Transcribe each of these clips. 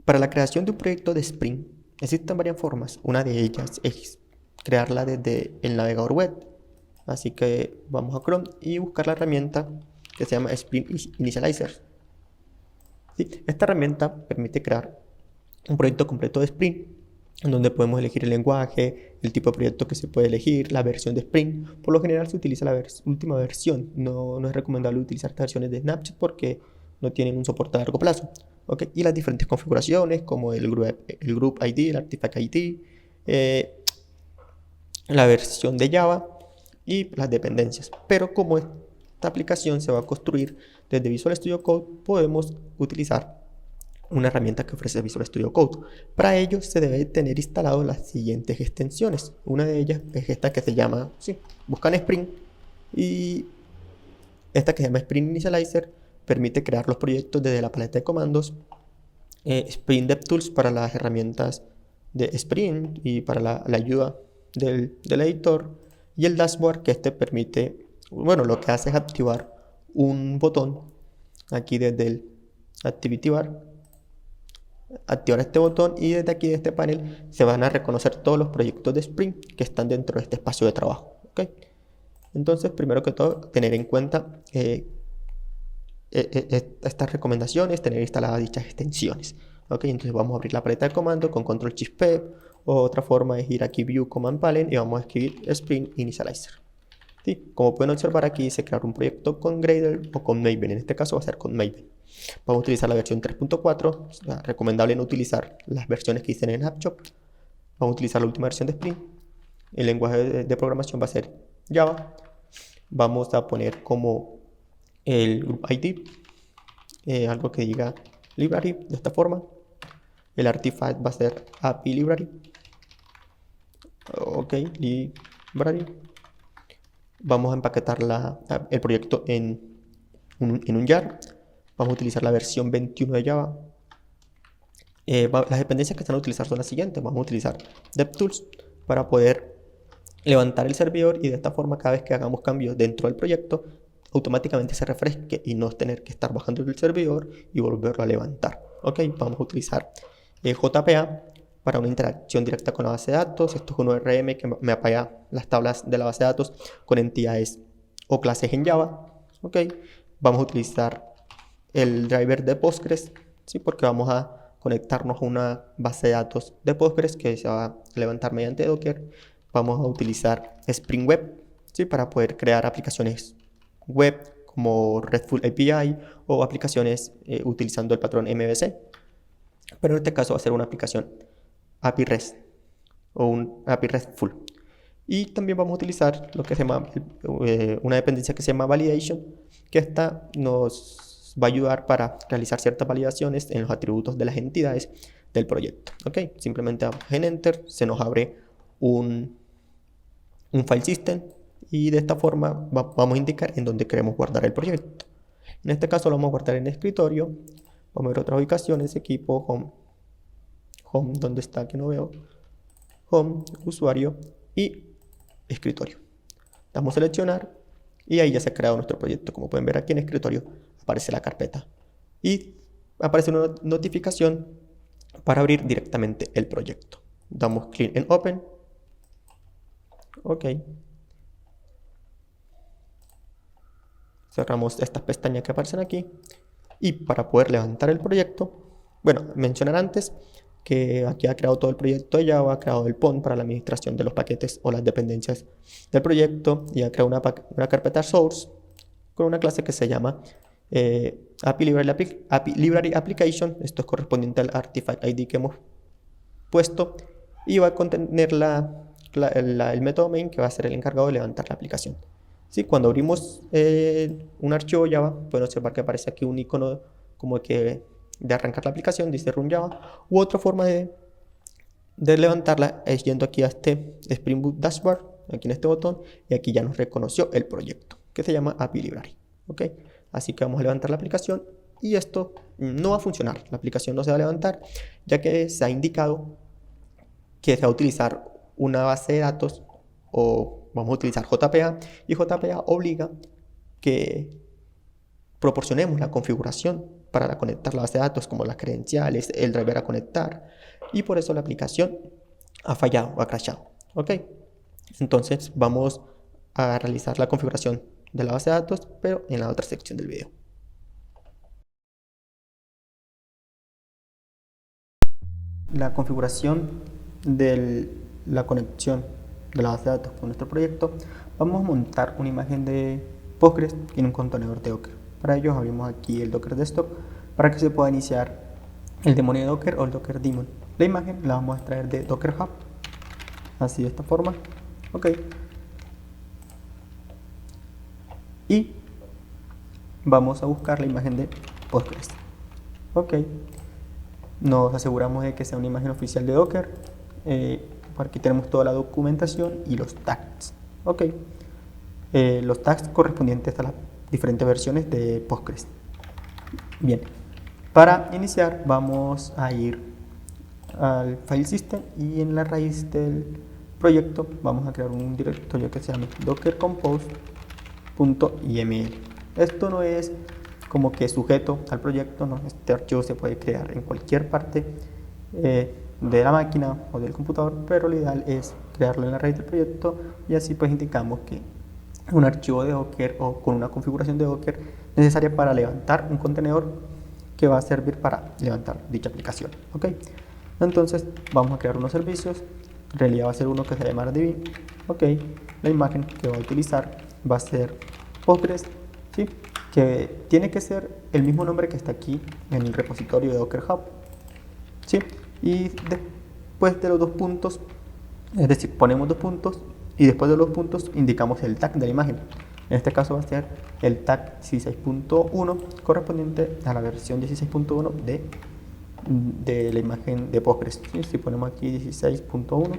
Para la creación de un proyecto de Spring existen varias formas. Una de ellas es crearla desde el navegador web. Así que vamos a Chrome y buscar la herramienta que se llama Spring Initializer. ¿Sí? Esta herramienta permite crear un proyecto completo de Spring, en donde podemos elegir el lenguaje, el tipo de proyecto que se puede elegir, la versión de Spring. Por lo general se utiliza la última versión. No es recomendable utilizar versiones de Snapchat porque no tienen un soporte a largo plazo. ¿Okay? Y las diferentes configuraciones como el group ID, el artifact ID, la versión de Java y las dependencias. Pero como esta aplicación se va a construir desde Visual Studio Code, podemos utilizar una herramienta que ofrece Visual Studio Code. Para ello se debe tener instalado las siguientes extensiones. Una de ellas es esta que se llama, buscan Spring, y esta que se llama Spring Initializer permite crear los proyectos desde la paleta de comandos. Spring DevTools para las herramientas de Spring y para la ayuda del editor, y el dashboard que permite, lo que hace es activar un botón aquí desde el Activity Bar, activar este botón, y desde aquí de este panel se van a reconocer todos los proyectos de Spring que están dentro de este espacio de trabajo. ¿Okay? Entonces, primero que todo, tener en cuenta estas recomendaciones, tener instaladas dichas extensiones. ¿Okay? Entonces vamos a abrir la paleta de comando con Control Shift P, o otra forma es ir aquí View Command Panel y vamos a escribir Spring Initializer. ¿Sí? Como pueden observar, aquí dice crear un proyecto con Gradle o con Maven. En este caso va a ser con Maven. Vamos a utilizar la versión 3.4. Recomendable no utilizar las versiones que dicen en Snapchat. Vamos a utilizar la última versión de Spring. El lenguaje de programación va a ser Java. Vamos a poner como el group ID algo que diga library, de esta forma. El artifact va a ser API library. Ok, library. Vamos a empaquetar el proyecto en un jar. Vamos a utilizar la versión 21 de Java. Las dependencias que están a utilizar son las siguientes. Vamos a utilizar DevTools para poder levantar el servidor, y de esta forma cada vez que hagamos cambios dentro del proyecto automáticamente se refresque y no tener que estar bajando el servidor y volverlo a levantar. Ok, vamos a utilizar JPA para una interacción directa con la base de datos. Esto es un ORM que me apaga las tablas de la base de datos con entidades o clases en Java. Ok, vamos a utilizar el driver de Postgres, ¿sí? Porque vamos a conectarnos a una base de datos de Postgres que se va a levantar mediante Docker. Vamos a utilizar Spring Web, ¿sí? Para poder crear aplicaciones web como RESTful API o aplicaciones utilizando el patrón MVC. Pero en este caso va a ser una aplicación API REST o un API RESTful. Y también vamos a utilizar lo que se llama una dependencia que se llama Validation, que esta nos va a ayudar para realizar ciertas validaciones en los atributos de las entidades del proyecto. ¿Okay? Simplemente damos en Enter, se nos abre un file system, y de esta forma vamos a indicar en dónde queremos guardar el proyecto. En este caso lo vamos a guardar en el escritorio. Vamos a ver otras ubicaciones: equipo, home, ¿dónde está? Que no veo. Home, usuario y escritorio. Damos a seleccionar y ahí ya se ha creado nuestro proyecto. Como pueden ver, aquí en escritorio aparece la carpeta y aparece una notificación para abrir directamente el proyecto. Damos clic en Open. Ok. Cerramos estas pestañas que aparecen aquí. Y para poder levantar el proyecto, mencionar antes que aquí ha creado todo el proyecto de Java, ha creado el PON para la administración de los paquetes o las dependencias del proyecto, y ha creado una carpeta source con una clase que se llama API Library Application. Esto es correspondiente al Artifact ID que hemos puesto, y va a contener el método main, que va a ser el encargado de levantar la aplicación. ¿Sí? Cuando abrimos un archivo Java, pueden observar que aparece aquí un icono como que de arrancar la aplicación, dice Run Java. U otra forma de levantarla es yendo aquí a este Spring Boot Dashboard, aquí en este botón, y aquí ya nos reconoció el proyecto que se llama API Library. ¿Okay? Así que vamos a levantar la aplicación, y esto no va a funcionar. La aplicación no se va a levantar, ya que se ha indicado que se va a utilizar una base de datos, o vamos a utilizar JPA, y JPA obliga que proporcionemos la configuración para conectar la base de datos, como las credenciales, el driver a conectar, y por eso la aplicación ha fallado o ha crashado. Ok, entonces vamos a realizar la configuración de la base de datos, pero en la otra sección del video. La configuración de la conexión de la base de datos con nuestro proyecto, vamos a montar una imagen de Postgres en un contenedor de Docker. Para ello abrimos aquí el Docker Desktop para que se pueda iniciar el demonio de Docker o el Docker Daemon. La imagen la vamos a extraer de Docker Hub, así de esta forma. Ok, y vamos a buscar la imagen de Postgres. Ok, nos aseguramos de que sea una imagen oficial de Docker. Aquí tenemos toda la documentación y los tags. Ok, los tags correspondientes a las diferentes versiones de Postgres. Bien, para iniciar vamos a ir al file system y en la raíz del proyecto vamos a crear un directorio que se llama dockercompose.yml. Esto no es como que sujeto al proyecto, no, este archivo se puede crear en cualquier parte de la máquina o del computador, pero lo ideal es crearlo en la raíz del proyecto y así pues indicamos que un archivo de Docker o con una configuración de Docker necesaria para levantar un contenedor que va a servir para levantar dicha aplicación. Ok, entonces vamos a crear unos servicios. En realidad va a ser uno que se llama Divi. Ok, la imagen que va a utilizar va a ser Postgres, ¿sí? Que tiene que ser el mismo nombre que está aquí en el repositorio de Docker Hub, ¿sí? Y después de los dos puntos, es decir, ponemos dos puntos y después de los puntos indicamos el tag de la imagen. En este caso va a ser el tag 16.1 correspondiente a la versión 16.1 de la imagen de Postgres. ¿Sí? Si ponemos aquí 16.1,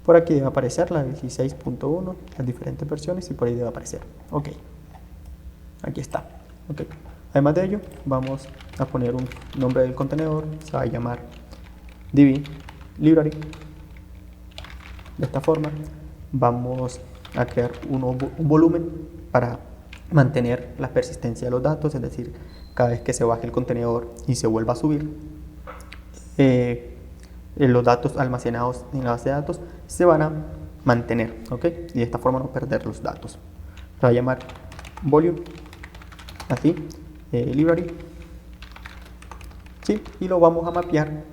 por aquí debe aparecer la 16.1, las diferentes versiones y por ahí debe aparecer. Ok, aquí está. Okay. Además de ello, vamos a poner un nombre del contenedor, se va a llamar Divi Library. De esta forma vamos a crear un volumen para mantener la persistencia de los datos, es decir, cada vez que se baje el contenedor y se vuelva a subir, los datos almacenados en la base de datos se van a mantener, ¿ok? Y de esta forma no perder los datos. Se va a llamar volume, así, library, ¿sí? Y lo vamos a mapear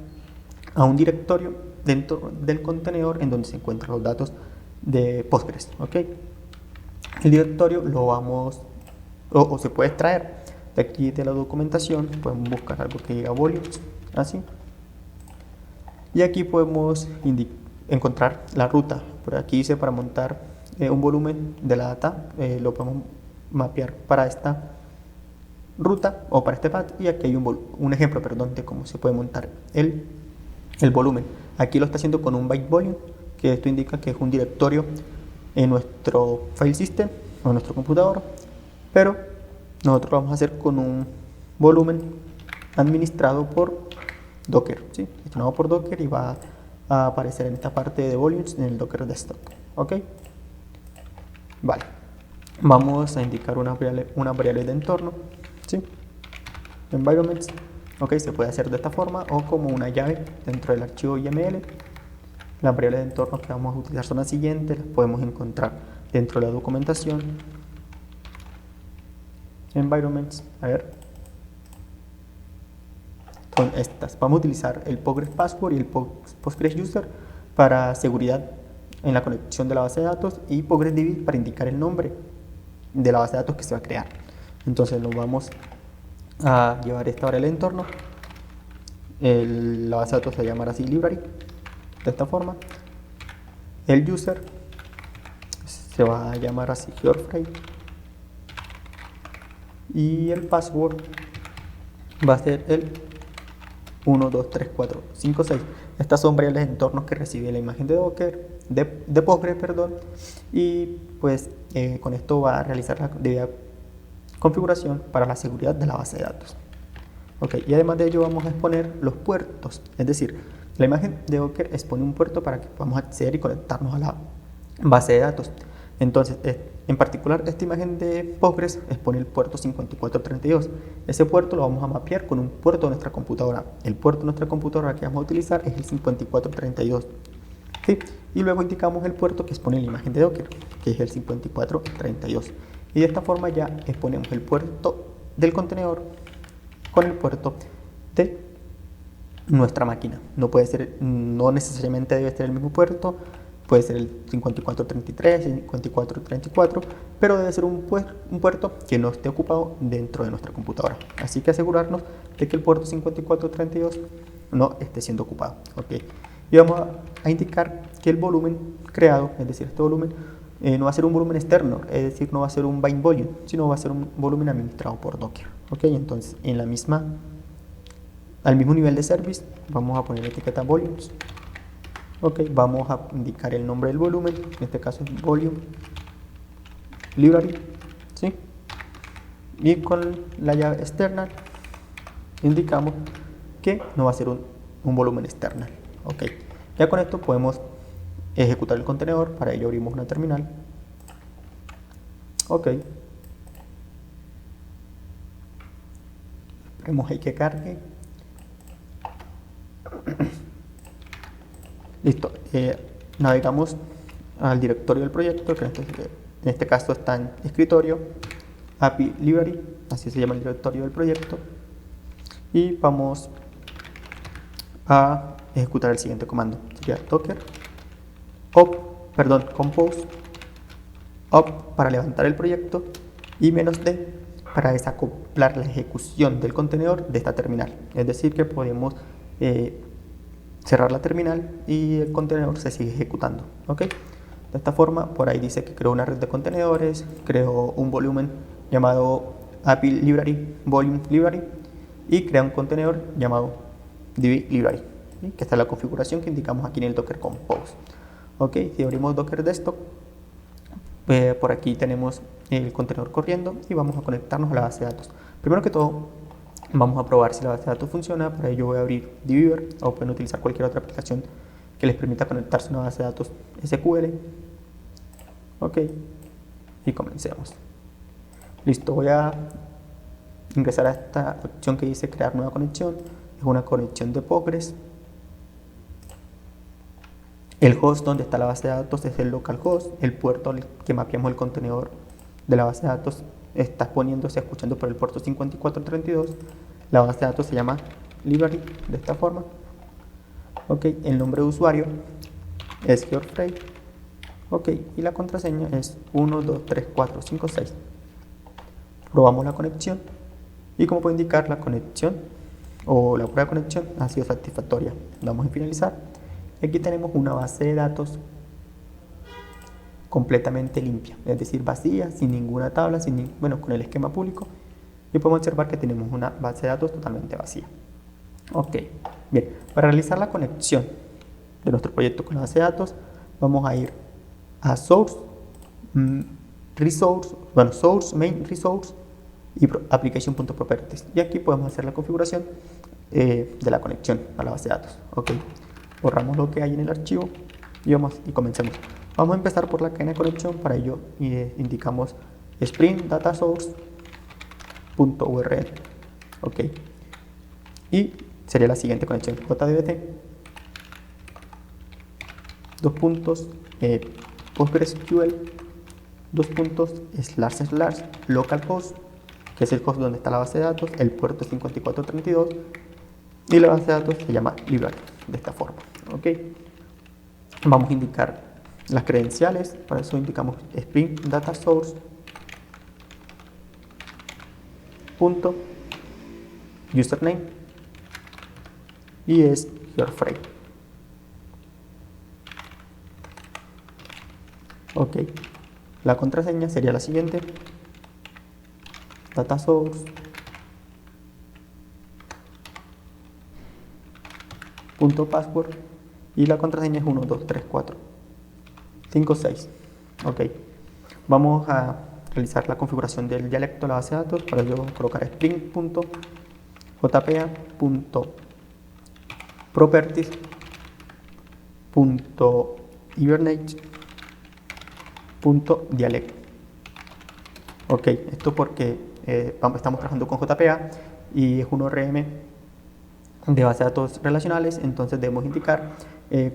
a un directorio dentro del contenedor en donde se encuentran los datos de Postgres, ¿ok? El directorio lo vamos, o se puede extraer de aquí de la documentación. Podemos buscar algo que diga volumes, así, y aquí podemos encontrar la ruta. Por aquí dice para montar un volumen de la data, lo podemos mapear para esta ruta o para este path, y aquí hay un ejemplo, perdón, de cómo se puede montar el volumen. Aquí lo está haciendo con un byte volume, que esto indica que es un directorio en nuestro file system o en nuestro computador, pero nosotros lo vamos a hacer con un volumen administrado por Docker, ¿sí? Gestionado por Docker, y va a aparecer en esta parte de volumes en el Docker Desktop. Ok, vale, vamos a indicar una variable de entorno, ¿sí? Environments. Ok, se puede hacer de esta forma o como una llave dentro del archivo YML. Las variables de entorno que vamos a utilizar son las siguientes, las podemos encontrar dentro de la documentación. Environments, a ver, son estas. Vamos a utilizar el Postgres Password y el Postgres User para seguridad en la conexión de la base de datos, y Postgres DB para indicar el nombre de la base de datos que se va a crear. Entonces nos vamos a llevar esta variable de entorno. La base de datos se va a llamar así library, de esta forma. El user se va a llamar así Georgefrey, y el password va a ser el 1, 2, 3, 4, 5, 6. Estas son variables de entornos que recibe la imagen de Docker, de Postgres, perdón, y pues con esto va a realizar la debida configuración para la seguridad de la base de datos. Ok, y además de ello vamos a exponer los puertos, es decir, la imagen de Docker expone un puerto para que podamos acceder y conectarnos a la base de datos. Entonces, En particular, esta imagen de Postgres expone el puerto 5432. Ese puerto lo vamos a mapear con un puerto de nuestra computadora. El puerto de nuestra computadora que vamos a utilizar es el 5432. ¿Sí? Y luego indicamos el puerto que expone la imagen de Docker, que es el 5432. Y de esta forma ya exponemos el puerto del contenedor con el puerto de nuestra máquina. No necesariamente debe ser el mismo puerto, puede ser el 5433, 5434, pero debe ser un puerto que no esté ocupado dentro de nuestra computadora. Así que asegurarnos de que el puerto 5432 no esté siendo ocupado. ¿Okay? Y vamos a indicar que el volumen creado, es decir, este volumen, no va a ser un volumen externo, es decir, no va a ser un bind volume, sino va a ser un volumen administrado por Docker. ¿Okay? Entonces, al mismo nivel de service, vamos a poner la etiqueta volumes. Ok, vamos a indicar el nombre del volumen, en este caso es volume library, ¿sí? Y con la llave external indicamos que no va a ser un volumen external. Ok, ya con esto podemos ejecutar el contenedor. Para ello abrimos una terminal. Ok, esperemos ahí que cargue. Listo, navegamos al directorio del proyecto, que en este caso está en escritorio, API Library, así se llama el directorio del proyecto, y vamos a ejecutar el siguiente comando. Sería docker compose up para levantar el proyecto y -d para desacoplar la ejecución del contenedor de esta terminal. Es decir, que podemos cerrar la terminal y el contenedor se sigue ejecutando. ¿Okay? De esta forma, por ahí dice que creó una red de contenedores, creó un volumen llamado API Library, Volume Library, y crea un contenedor llamado DB Library, ¿sí? Que está la configuración que indicamos aquí en el Docker Compose. ¿Okay? Si abrimos Docker Desktop, por aquí tenemos el contenedor corriendo y vamos a conectarnos a la base de datos. Primero que todo, vamos a probar si la base de datos funciona. Para ello voy a abrir dbeaver, o pueden utilizar cualquier otra aplicación que les permita conectarse a una base de datos SQL. Ok, y comencemos. Listo, voy a ingresar a esta opción que dice crear nueva conexión. Es una conexión de Postgres. El host donde está la base de datos es el localhost. El puerto al que mapeamos el contenedor de la base de datos está escuchando por el puerto 5432. La base de datos se llama library de esta forma. Ok, el nombre de usuario es Georgfrey. Ok, y la contraseña es 1, 2, 3, 4, 5, 6. Probamos la conexión y como puede indicar, la conexión o la prueba de conexión ha sido satisfactoria. Damos en finalizar. Aquí tenemos una base de datos completamente limpia, es decir, vacía, sin ninguna tabla, con el esquema público, y podemos observar que tenemos una base de datos totalmente vacía. Ok, bien, para realizar la conexión de nuestro proyecto con la base de datos, vamos a ir a Source, Source, Main Resource y Application.properties, y aquí podemos hacer la configuración de la conexión a la base de datos. Ok, borramos lo que hay en el archivo y comencemos. Vamos a empezar por la cadena de conexión. Para ello indicamos Spring Data Source.url. Ok, y sería la siguiente conexión: JDBT PostgreSQL //localhost, que es el host donde está la base de datos, el puerto 5432 y la base de datos se llama library de esta forma. Ok, vamos a indicar las credenciales. Para eso indicamos Spring Data Source .username y es Georgfrey. Ok, la contraseña sería la siguiente: data source .password y la contraseña es 1, 2, 3, 4, 5, 6. Ok, vamos a realizar la configuración del dialecto de la base de datos. Para ello vamos a colocar spring.jpa.properties.hibernate.dialect. Ok, esto porque estamos trabajando con JPA y es un ORM de base de datos relacionales, entonces debemos indicar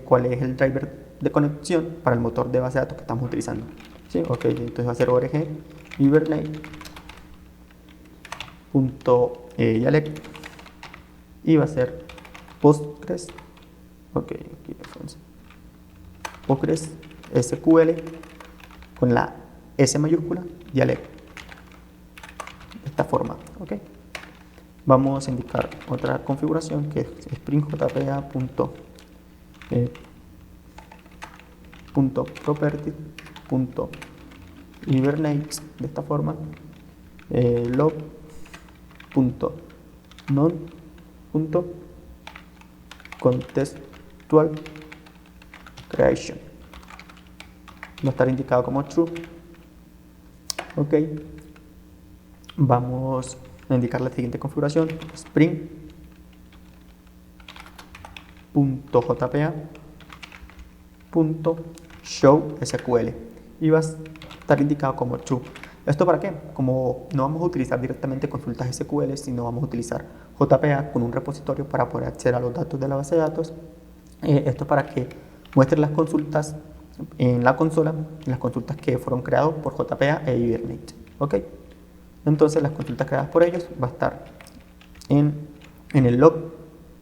cuál es el driver de conexión para el motor de base de datos que estamos utilizando. ¿Sí? Ok, entonces va a ser org hibernate.dialect y va a ser Postgres. Ok, aquí Postgres SQL con la S mayúscula, dialect, de esta forma. Ok, vamos a indicar otra configuración que es spring.jpa.property.hibernate de esta forma, log.non.contextual creation va a estar indicado como true. Ok, vamos a indicar la siguiente configuración: spring.jpa.showSQL y va a estar indicado como true. ¿Esto para qué? Como no vamos a utilizar directamente consultas SQL, sino vamos a utilizar JPA con un repositorio para poder acceder a los datos de la base de datos. Esto para que muestre las consultas en la consola, las consultas que fueron creadas por JPA e Hibernate. ¿Ok? Entonces las consultas creadas por ellos va a estar en el log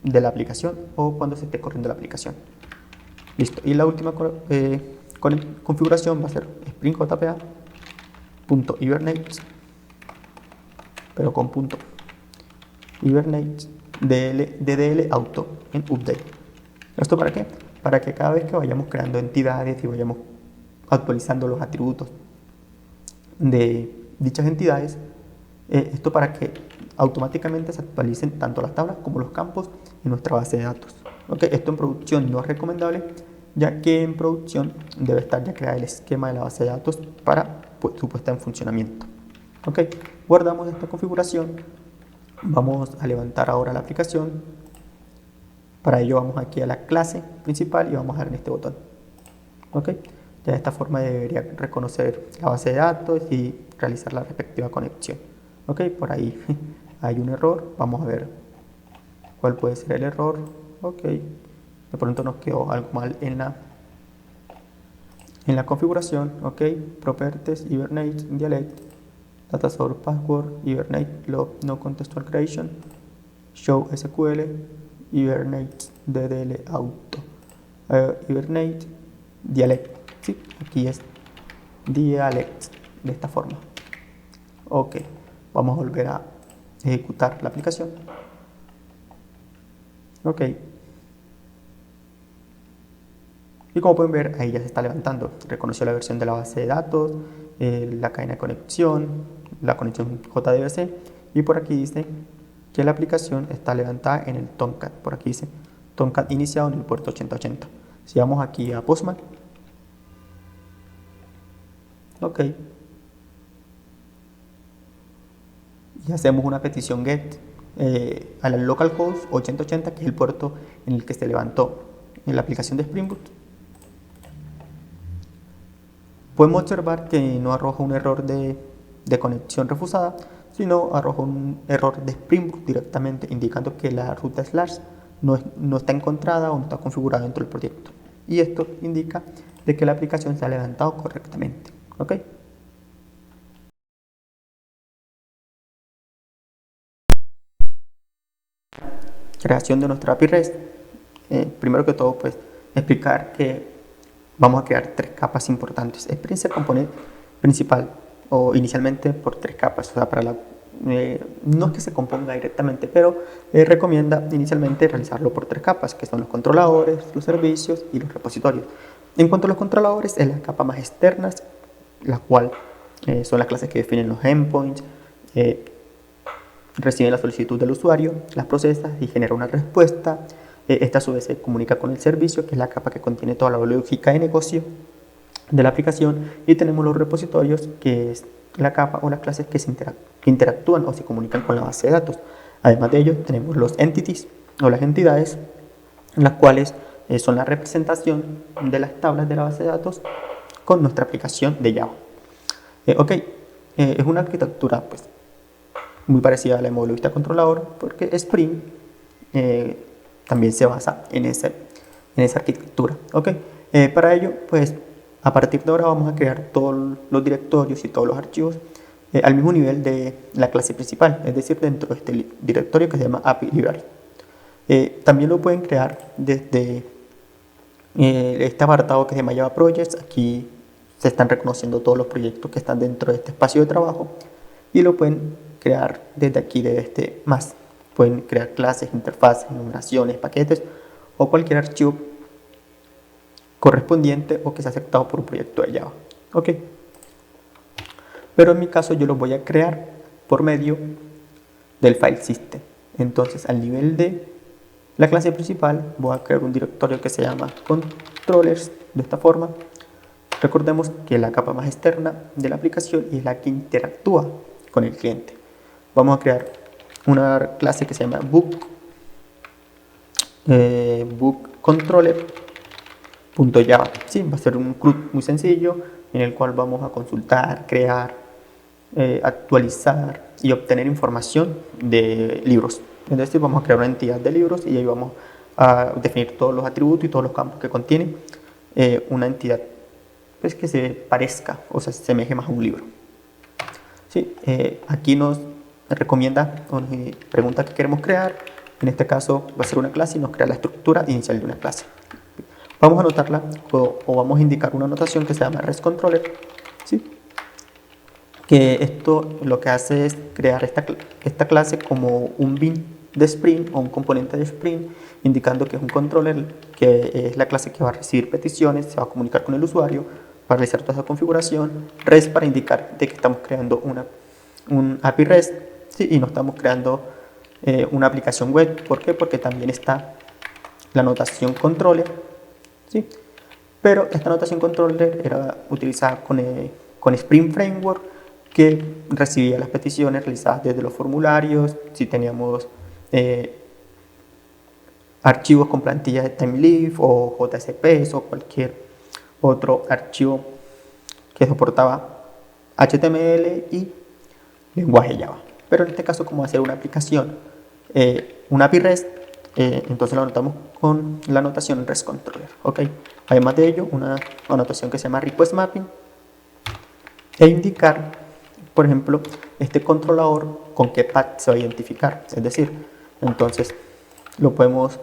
de la aplicación o cuando se esté corriendo la aplicación. Listo. Y la última configuración va a ser spring.jpa.hibernate, pero con punto hibernate ddl auto en update. ¿Esto para qué? Para que cada vez que vayamos creando entidades y vayamos actualizando los atributos de dichas entidades, esto para que automáticamente se actualicen tanto las tablas como los campos en nuestra base de datos. ¿Okay? Esto en producción no es recomendable, ya que en producción debe estar ya creado el esquema de la base de datos para su puesta en funcionamiento. ¿Okay? Guardamos esta configuración. Vamos a levantar ahora la aplicación. Para ello vamos aquí a la clase principal y vamos a dar en este botón. ¿Okay? Ya de esta forma debería reconocer la base de datos y realizar la respectiva conexión. Ok, por ahí hay un error. Vamos a ver cuál puede ser el error. Ok, de pronto nos quedó algo mal en la configuración. Ok, properties, Hibernate, dialect, data source password, Hibernate, log, no contextual creation, show SQL, Hibernate, ddl auto, Hibernate, dialect. Sí, aquí es dialect de esta forma. Ok, vamos a volver a ejecutar la aplicación. Ok, y como pueden ver, ahí ya se está levantando. Reconoció la versión de la base de datos, la cadena de conexión, la conexión JDBC, y por aquí dice que la aplicación está levantada en el Tomcat. Por aquí dice Tomcat iniciado en el puerto 8080. Si vamos aquí a Postman, ok, y hacemos una petición GET a la localhost 8080, que es el puerto en el que se levantó en la aplicación de Spring Boot, podemos observar que no arroja un error de conexión refusada, sino arroja un error de Spring Boot directamente, indicando que la ruta slash no está encontrada o no está configurada dentro del proyecto. Y esto indica de que la aplicación se ha levantado correctamente. ¿Ok? Creación de nuestra API REST. Primero que todo, pues explicar que vamos a crear tres capas importantes. Spring se compone principal o inicialmente por tres capas. O sea, no es que se componga directamente, pero recomienda inicialmente realizarlo por tres capas, que son los controladores, los servicios y los repositorios. En cuanto a los controladores, es la capa más externa, la cual son las clases que definen los endpoints, recibe la solicitud del usuario, las procesa y genera una respuesta. Esta a su vez se comunica con el servicio, que es la capa que contiene toda la lógica de negocio de la aplicación, y tenemos los repositorios, que es la capa o las clases que interactúan o se comunican con la base de datos. Además de ello, tenemos los entities o las entidades, las cuales son la representación de las tablas de la base de datos con nuestra aplicación de Java. Ok, es una arquitectura pues, muy parecida a la de módulo vista controlador, porque Spring también se basa en esa arquitectura. ¿Okay? Para ello, pues a partir de ahora vamos a crear todos los directorios y todos los archivos al mismo nivel de la clase principal, es decir, dentro de este directorio que se llama API Library. También lo pueden crear desde este apartado que se llama Java Projects. Aquí se están reconociendo todos los proyectos que están dentro de este espacio de trabajo y lo pueden crear desde aquí, desde este más. Pueden crear clases, interfaces, enumeraciones, paquetes o cualquier archivo correspondiente o que sea aceptado por un proyecto de Java. ¿Ok? Pero en mi caso yo los voy a crear por medio del file system. Entonces al nivel de la clase principal voy a crear un directorio que se llama controllers de esta forma. Recordemos que la capa más externa de la aplicación es la que interactúa con el cliente. Vamos a crear una clase que se llama book controller.java. Sí, va a ser un CRUD muy sencillo en el cual vamos a consultar, crear, actualizar y obtener información de libros. Entonces vamos a crear una entidad de libros y ahí vamos a definir todos los atributos y todos los campos que contiene una entidad pues, que se parezca o se asemeje más a un libro. Sí, aquí nos recomienda o nos pregunta qué queremos crear. En este caso va a ser una clase y nos crea la estructura inicial de una clase. Vamos a anotarla o vamos a indicar una anotación que se llama RESTController, ¿sí? Que esto lo que hace es crear esta clase como un bin de Spring o un componente de Spring, indicando que es un controller, que es la clase que va a recibir peticiones, se va a comunicar con el usuario, para realizar toda esa configuración, REST para indicar de que estamos creando un API REST, ¿sí? Y no estamos creando una aplicación web. ¿Por qué? Porque también está la notación controller, ¿sí? Pero esta notación controller era utilizada con Spring Framework, que recibía las peticiones realizadas desde los formularios, si teníamos archivos con plantillas de TimeLeaf o JSPs o cualquier otro archivo que soportaba HTML y lenguaje Java. Pero en este caso, como hacer una aplicación, una API REST, entonces lo anotamos con la anotación RESTController. ¿Okay? Además de ello, una anotación que se llama Request Mapping e indicar, por ejemplo, este controlador con qué path se va a identificar. Es decir, entonces lo podemos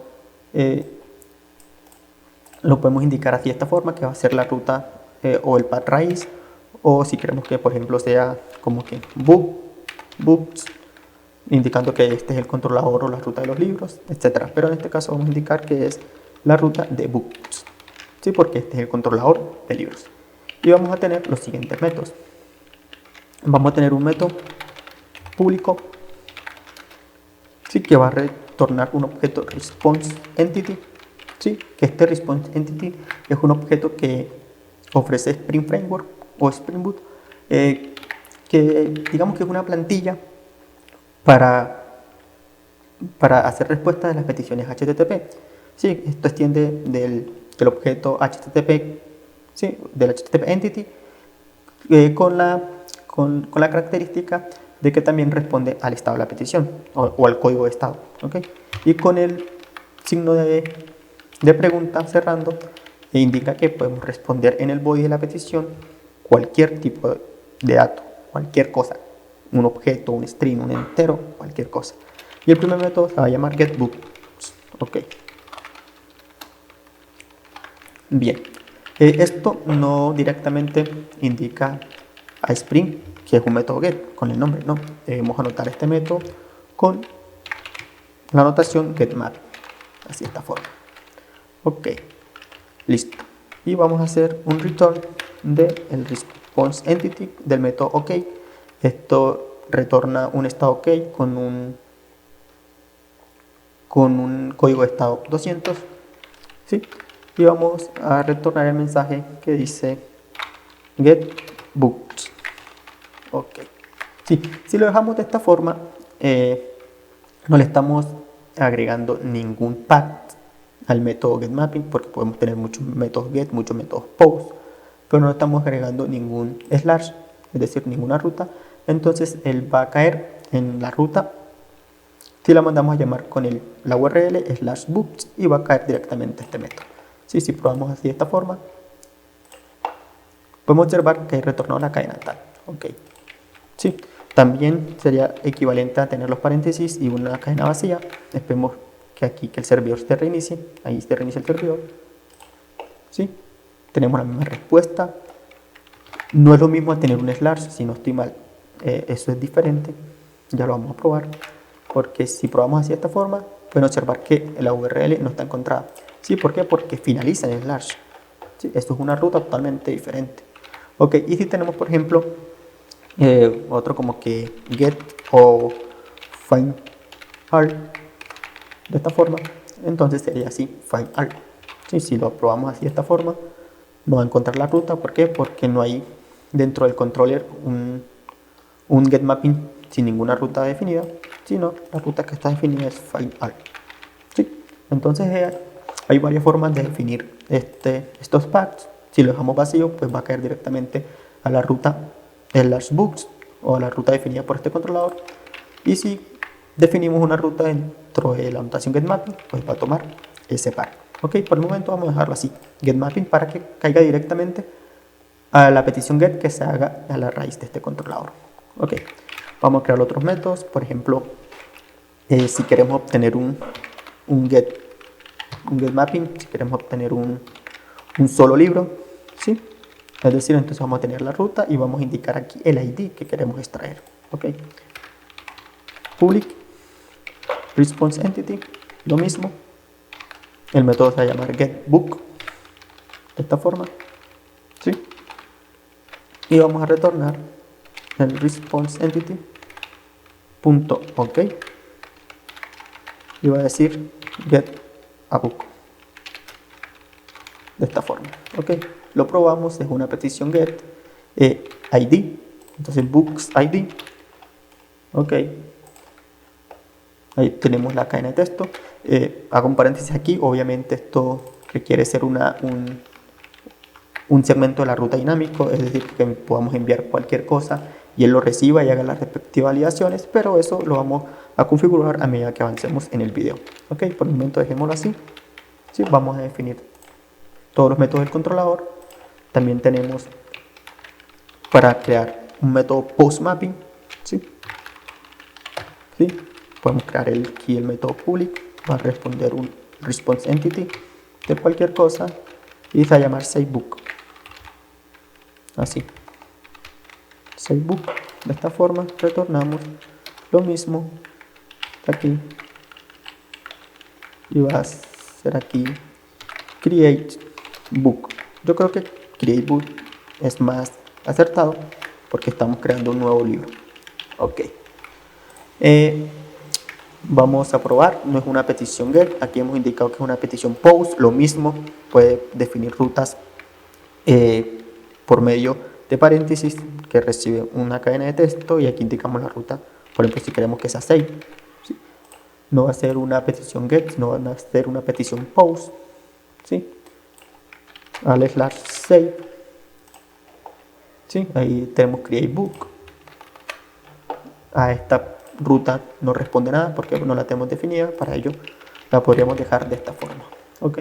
indicar así de esta forma, que va a ser la ruta o el path raíz, o si queremos que por ejemplo sea como que books, indicando que este es el controlador o la ruta de los libros, etcétera. Pero en este caso vamos a indicar que es la ruta de books, ¿sí? Porque este es el controlador de libros. Y vamos a tener los siguientes métodos. Vamos a tener un método público, ¿sí? Que va a retornar un objeto response entity, ¿sí? Que este response entity es un objeto que ofrece Spring Framework o Spring Boot, que digamos que es una plantilla para hacer respuesta de las peticiones HTTP. Sí, esto extiende del objeto HTTP, ¿sí? Del HTTP entity, con la característica de que también responde al estado de la petición o al código de estado. ¿Okay? Y con el signo de pregunta cerrando, indica que podemos responder en el body de la petición cualquier tipo de dato, cualquier cosa, un objeto, un string, un entero, cualquier cosa. Y el primer método se va a llamar getBooks. Ok. Bien, esto no directamente indica a Spring que es un método get con el nombre, no. Debemos anotar este método con la anotación getMap, así de esta forma. Ok, listo. Y vamos a hacer un return del response entity del método ok. Esto retorna un estado ok con un código de estado 200, ¿sí? Y vamos a retornar el mensaje que dice getBooks. Ok, sí, si lo dejamos de esta forma, no le estamos agregando ningún path al método getMapping, porque podemos tener muchos métodos get, muchos métodos post, pero no estamos agregando ningún slash es decir, ninguna ruta, entonces él va a caer en la ruta si la mandamos a llamar con la URL /books y va a caer directamente este método. Si probamos así de esta forma, podemos observar que hay retornado la cadena tal. Ok. Sí, también sería equivalente a tener los paréntesis y una cadena vacía. Esperemos que aquí que el servidor se reinicie. Ahí se reinicia el servidor. Sí, tenemos la misma respuesta. No es lo mismo tener un slash, si no estoy mal. Eso es diferente. Ya lo vamos a probar. Porque si probamos así de esta forma, pueden observar que la URL no está encontrada. ¿Sí? ¿Por qué? Porque finaliza en slash. ¿Sí? Esto es una ruta totalmente diferente. Ok, y si tenemos, por ejemplo, otro como que get o find all de esta forma, entonces sería así, find all. ¿Sí? Si lo probamos así de esta forma, no va a encontrar la ruta. ¿Por qué? Porque no hay dentro del controller un get mapping sin ninguna ruta definida, sino la ruta que está definida es find all. ¿Sí? Entonces hay varias formas de definir estos paths. Si lo dejamos vacío, pues va a caer directamente a la ruta /books o a la ruta definida por este controlador. Y si definimos una ruta dentro de la notación getMapping, pues va a tomar ese par. Ok, por el momento vamos a dejarlo así, getMapping, para que caiga directamente a la petición get que se haga a la raíz de este controlador. Ok, vamos a crear otros métodos. Por ejemplo, si queremos obtener un getMapping, si queremos obtener un solo libro, ¿sí? Es decir, entonces vamos a tener la ruta y vamos a indicar aquí el ID que queremos extraer. Ok, public response entity, lo mismo. El método se va a llamar getBook de esta forma, ¿sí? Y vamos a retornar el response entity punto ok y va a decir get a book de esta forma. Ok, lo probamos, es una petición get ID, entonces books ID. Ok, ahí tenemos la cadena de texto. Hago un paréntesis aquí, obviamente esto requiere ser un segmento de la ruta dinámico, es decir, que podamos enviar cualquier cosa y él lo reciba y haga las respectivas validaciones, pero eso lo vamos a configurar a medida que avancemos en el video. Ok, por el momento dejémoslo así. ¿Sí? Vamos a definir todos los métodos del controlador. También tenemos para crear un método postMapping. ¿Sí? ¿Sí? Podemos crear aquí el método public, va a responder un response entity de cualquier cosa y se va a llamar SaveBook. Así, SaveBook. De esta forma retornamos lo mismo aquí y va a ser aquí CreateBook. Yo creo que CreateBook es más acertado porque estamos creando un nuevo libro. Ok. Vamos a probar, no es una petición get, aquí hemos indicado que es una petición post, lo mismo, puede definir rutas por medio de paréntesis que recibe una cadena de texto y aquí indicamos la ruta, por ejemplo si queremos que sea save, ¿sí? No va a ser una petición get, no va a ser una petición post, ¿sí? Al /save, ¿sí? Ahí tenemos createbook, a esta ruta no responde nada porque no la tenemos definida, para ello la podríamos dejar de esta forma. Ok,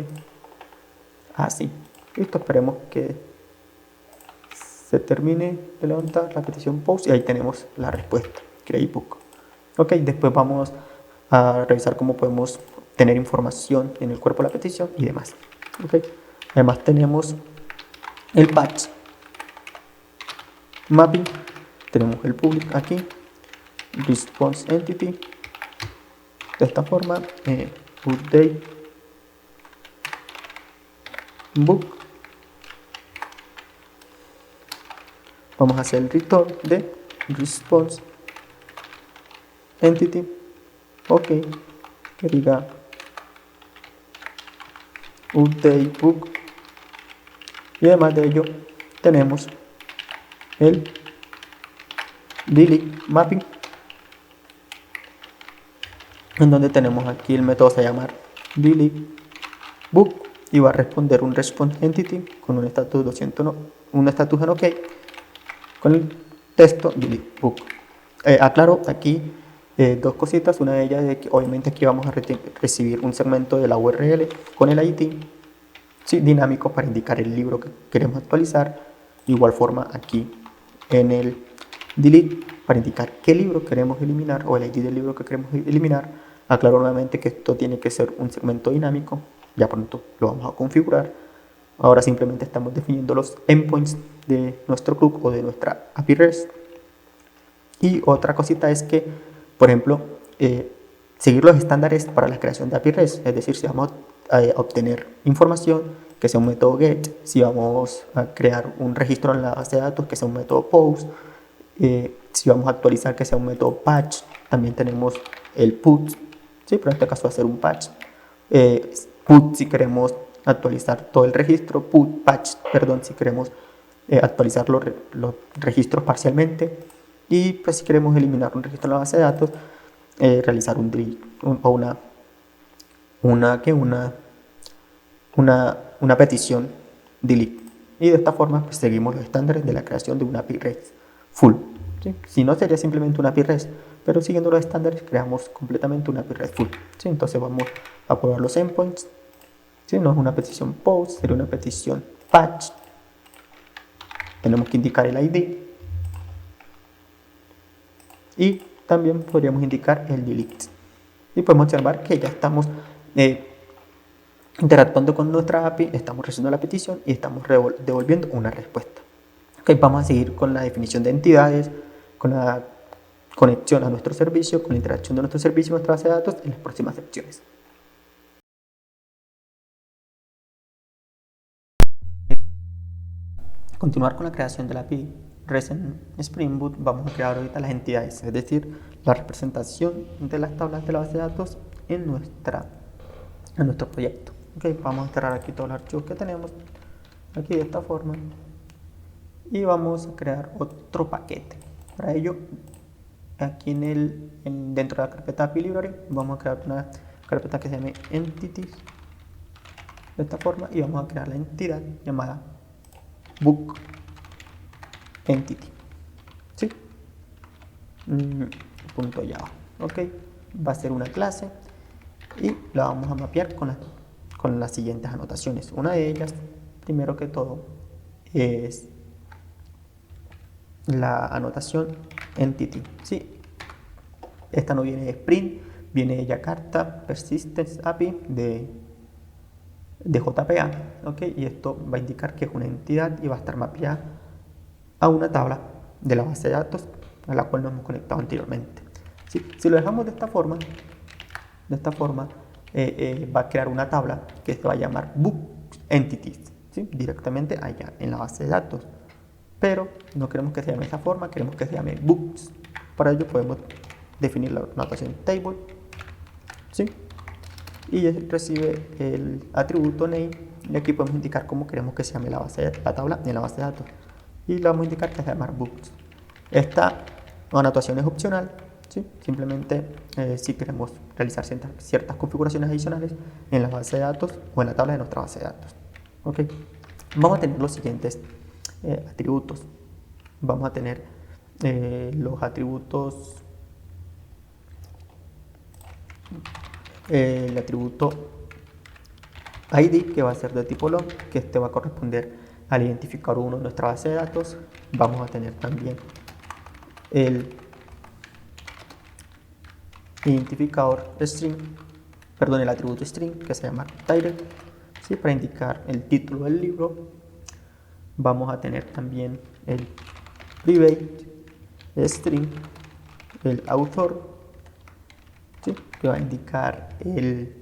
así. Listo, esperemos que se termine de levantar la petición post y ahí tenemos la respuesta, createbook. Ok, después vamos a revisar cómo podemos tener información en el cuerpo de la petición y demás. Ok, además tenemos el patch mapping, tenemos el public aquí, response entity de esta forma, update book. Vamos a hacer el return de response entity, ok, que diga update book, y además de ello tenemos el delete mapping, en donde tenemos aquí el método se llama delete book y va a responder un response entity con un status 201, un status en ok, con texto delete book. Aclaro aquí dos cositas. Una de ellas es que obviamente aquí vamos a recibir un segmento de la URL con el ID, ¿sí?, dinámico para indicar el libro que queremos actualizar. De igual forma aquí en el delete para indicar qué libro queremos eliminar o el ID del libro que queremos eliminar. Aclaro nuevamente que esto tiene que ser un segmento dinámico. Ya pronto lo vamos a configurar. Ahora simplemente estamos definiendo los endpoints de nuestro club o de nuestra API REST. Y otra cosita es que, por ejemplo, seguir los estándares para la creación de API REST. Es decir, si vamos a obtener información, que sea un método GET. Si vamos a crear un registro en la base de datos, que sea un método POST. Si vamos a actualizar, que sea un método patch. También tenemos el put, ¿sí?, pero en este caso va a ser un patch. Put si queremos actualizar todo el registro, patch, perdón, si queremos actualizar los registros parcialmente. Y pues si queremos eliminar un registro en la base de datos, realizar un delete o una petición delete. Y de esta forma pues seguimos los estándares de la creación de una API REST full, ¿sí? Si no, sería simplemente una API REST, pero siguiendo los estándares creamos completamente una API REST full, ¿sí? Entonces vamos a probar los endpoints, ¿sí? No es una petición post, sería una petición patch. Tenemos que indicar el ID y también podríamos indicar el delete. Y podemos observar que ya estamos interactuando con nuestra API, estamos recibiendo la petición y estamos devolviendo una respuesta. Okay, vamos a seguir con la definición de entidades, con la conexión a nuestro servicio, con la interacción de nuestro servicio y nuestra base de datos en las próximas secciones. Continuar con la creación de la API REST en Spring Boot, vamos a crear ahorita las entidades, es decir, la representación de las tablas de la base de datos en nuestro proyecto. Okay, vamos a cerrar aquí todos los archivos que tenemos aquí de esta forma y vamos a crear otro paquete. Para ello, aquí dentro de la carpeta API Library vamos a crear una carpeta que se llame Entities de esta forma y vamos a crear la entidad llamada Book Entity, ¿sí? Punto Java. Ok, va a ser una clase y la vamos a mapear con las siguientes anotaciones. Una de ellas, primero que todo, es la anotación Entity, ¿sí? Esta no viene de Spring, viene de Jakarta Persistence API de JPA, ¿ok? Y esto va a indicar que es una entidad y va a estar mapeada a una tabla de la base de datos a la cual nos hemos conectado anteriormente. ¿Sí? Si lo dejamos de esta forma, va a crear una tabla que se va a llamar Book Entities, ¿sí?, directamente allá en la base de datos. Pero no queremos que se llame de esa forma, queremos que se llame Books. Para ello podemos definir la notación Table, ¿sí?, y recibe el atributo name y aquí podemos indicar cómo queremos que se llame la tabla en la base de datos y le vamos a indicar que se llama Books. Esta anotación es opcional, ¿sí? Simplemente si queremos realizar ciertas configuraciones adicionales en la base de datos o en la tabla de nuestra base de datos. ¿Okay? Vamos a tener los siguientes atributos. Vamos a tener los atributos, el atributo ID, que va a ser de tipo log, que este va a corresponder al identificador 1 de nuestra base de datos. Vamos a tener también el identificador string, perdón, el atributo string, que se llama title, ¿sí?, para indicar el título del libro. Vamos a tener también el private string, el author, ¿sí?, que va a indicar el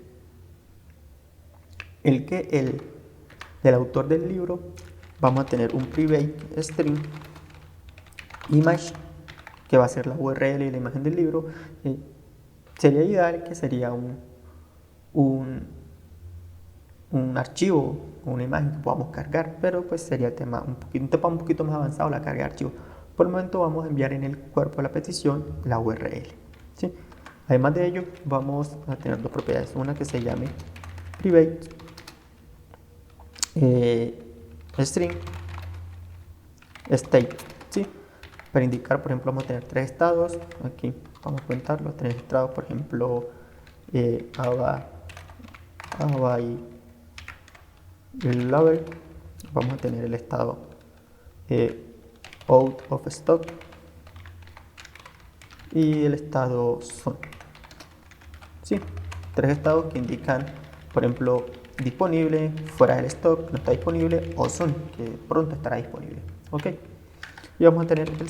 autor del libro. Vamos a tener un private string image, que va a ser la URL y la imagen del libro. Sería ideal que sería un archivo, una imagen que podamos cargar, pero pues sería un tema un poquito más avanzado la carga de archivos. Por el momento vamos a enviar en el cuerpo de la petición la URL, ¿sí? Además de ello, vamos a tener dos propiedades, una que se llame private string state, ¿sí?, Para indicar, por ejemplo, vamos a tener 3 estados. Aquí vamos a contar los 3 estados, por ejemplo, ABA y el label. Vamos a tener el estado out of stock y el estado son. Sí, 3 estados que indican, por ejemplo, disponible, fuera del stock, no está disponible, o son, que pronto estará disponible. Ok, y vamos a tener el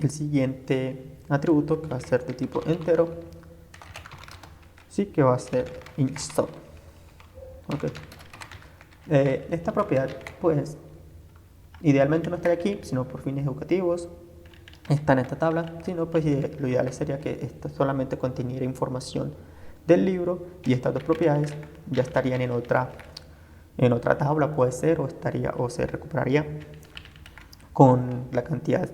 siguiente atributo, que va a ser de tipo entero, sí, que va a ser in stock. Ok, esta propiedad, pues, idealmente no estaría aquí, sino por fines educativos. Está en esta tabla, sino pues lo ideal sería que esto solamente contuviera información del libro, y estas dos propiedades ya estarían en otra tabla, puede ser, o se recuperaría con la cantidad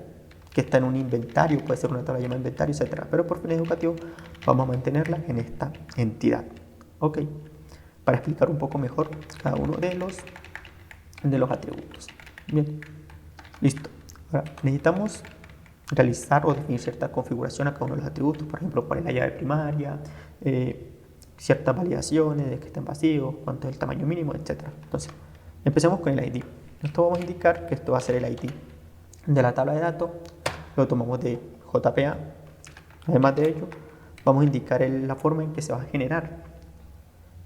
que está en un inventario, puede ser una tabla llamada inventario, etcétera. Pero por fines educativos vamos a mantenerla en esta entidad. Ok, para explicar un poco mejor cada uno de los atributos. Bien, listo. Ahora necesitamos realizar o definir cierta configuración a cada uno de los atributos, por ejemplo, cuál es la llave primaria, ciertas validaciones de que estén vacíos, cuánto es el tamaño mínimo, etc. Entonces, empecemos con el ID. Esto vamos a indicar que esto va a ser el ID de la tabla de datos, lo tomamos de JPA. Además de ello, vamos a indicar la forma en que se va a generar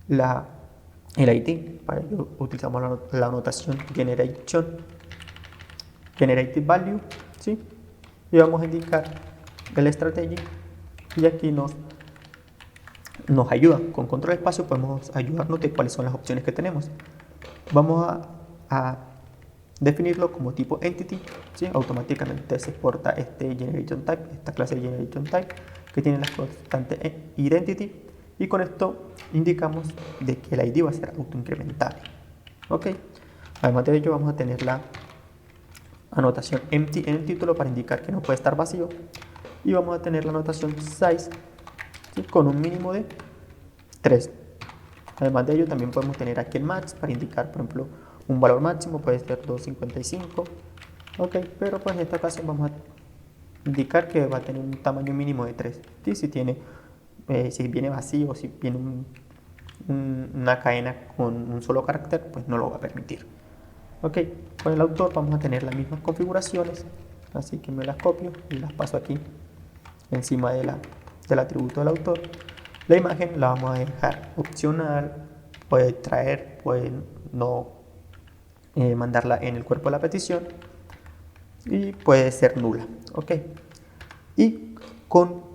el ID. Para ello utilizamos la notación generated value, ¿sí? Y vamos a indicar el strategy, y aquí nos ayuda con control espacio. Podemos ayudarnos de cuáles son las opciones que tenemos. Vamos a definirlo como tipo entity, ¿sí? Automáticamente se exporta este generation type, esta clase de generation type que tiene la constante identity, y con esto indicamos de que el ID va a ser autoincrementable. Ok, además de ello vamos a tener la anotación empty en el título para indicar que no puede estar vacío, y vamos a tener la anotación size, ¿sí? Con un mínimo de 3. Además de ello también podemos tener aquí el max para indicar, por ejemplo, un valor máximo, puede ser 255. Ok, pero pues en esta ocasión vamos a indicar que va a tener un tamaño mínimo de 3. ¿Sí? Si viene vacío, si viene una cadena con un solo carácter, pues no lo va a permitir. Ok, con el autor vamos a tener las mismas configuraciones, así que me las copio y las paso aquí encima del atributo del autor. La imagen la vamos a dejar opcional, puede traer, puede no mandarla en el cuerpo de la petición, y puede ser nula. Ok, y con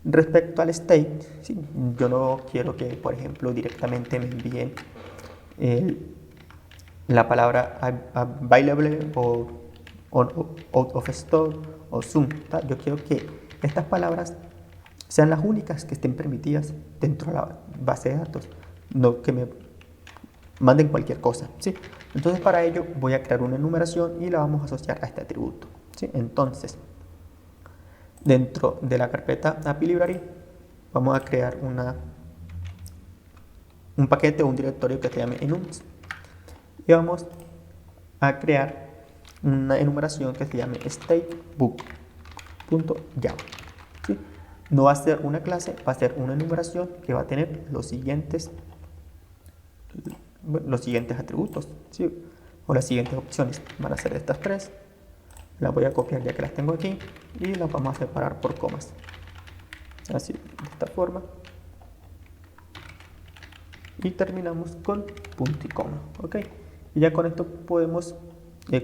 respecto al state, ¿sí? Yo no quiero que, por ejemplo, directamente me envíen la palabra available o out of stock o zoom. Yo quiero que estas palabras sean las únicas que estén permitidas dentro de la base de datos, no que me manden cualquier cosa, ¿sí? Entonces para ello voy a crear una enumeración y la vamos a asociar a este atributo, ¿sí? Entonces, dentro de la carpeta API Library vamos a crear un paquete o un directorio que se llame enums, y vamos a crear una enumeración que se llame statebook.java, ¿sí? No va a ser una clase, va a ser una enumeración que va a tener los siguientes atributos, ¿sí? O las siguientes opciones. Van a ser estas 3. Las voy a copiar ya que las tengo aquí, y las vamos a separar por comas, así, de esta forma, y terminamos con punto y coma. Ok, y ya con esto podemos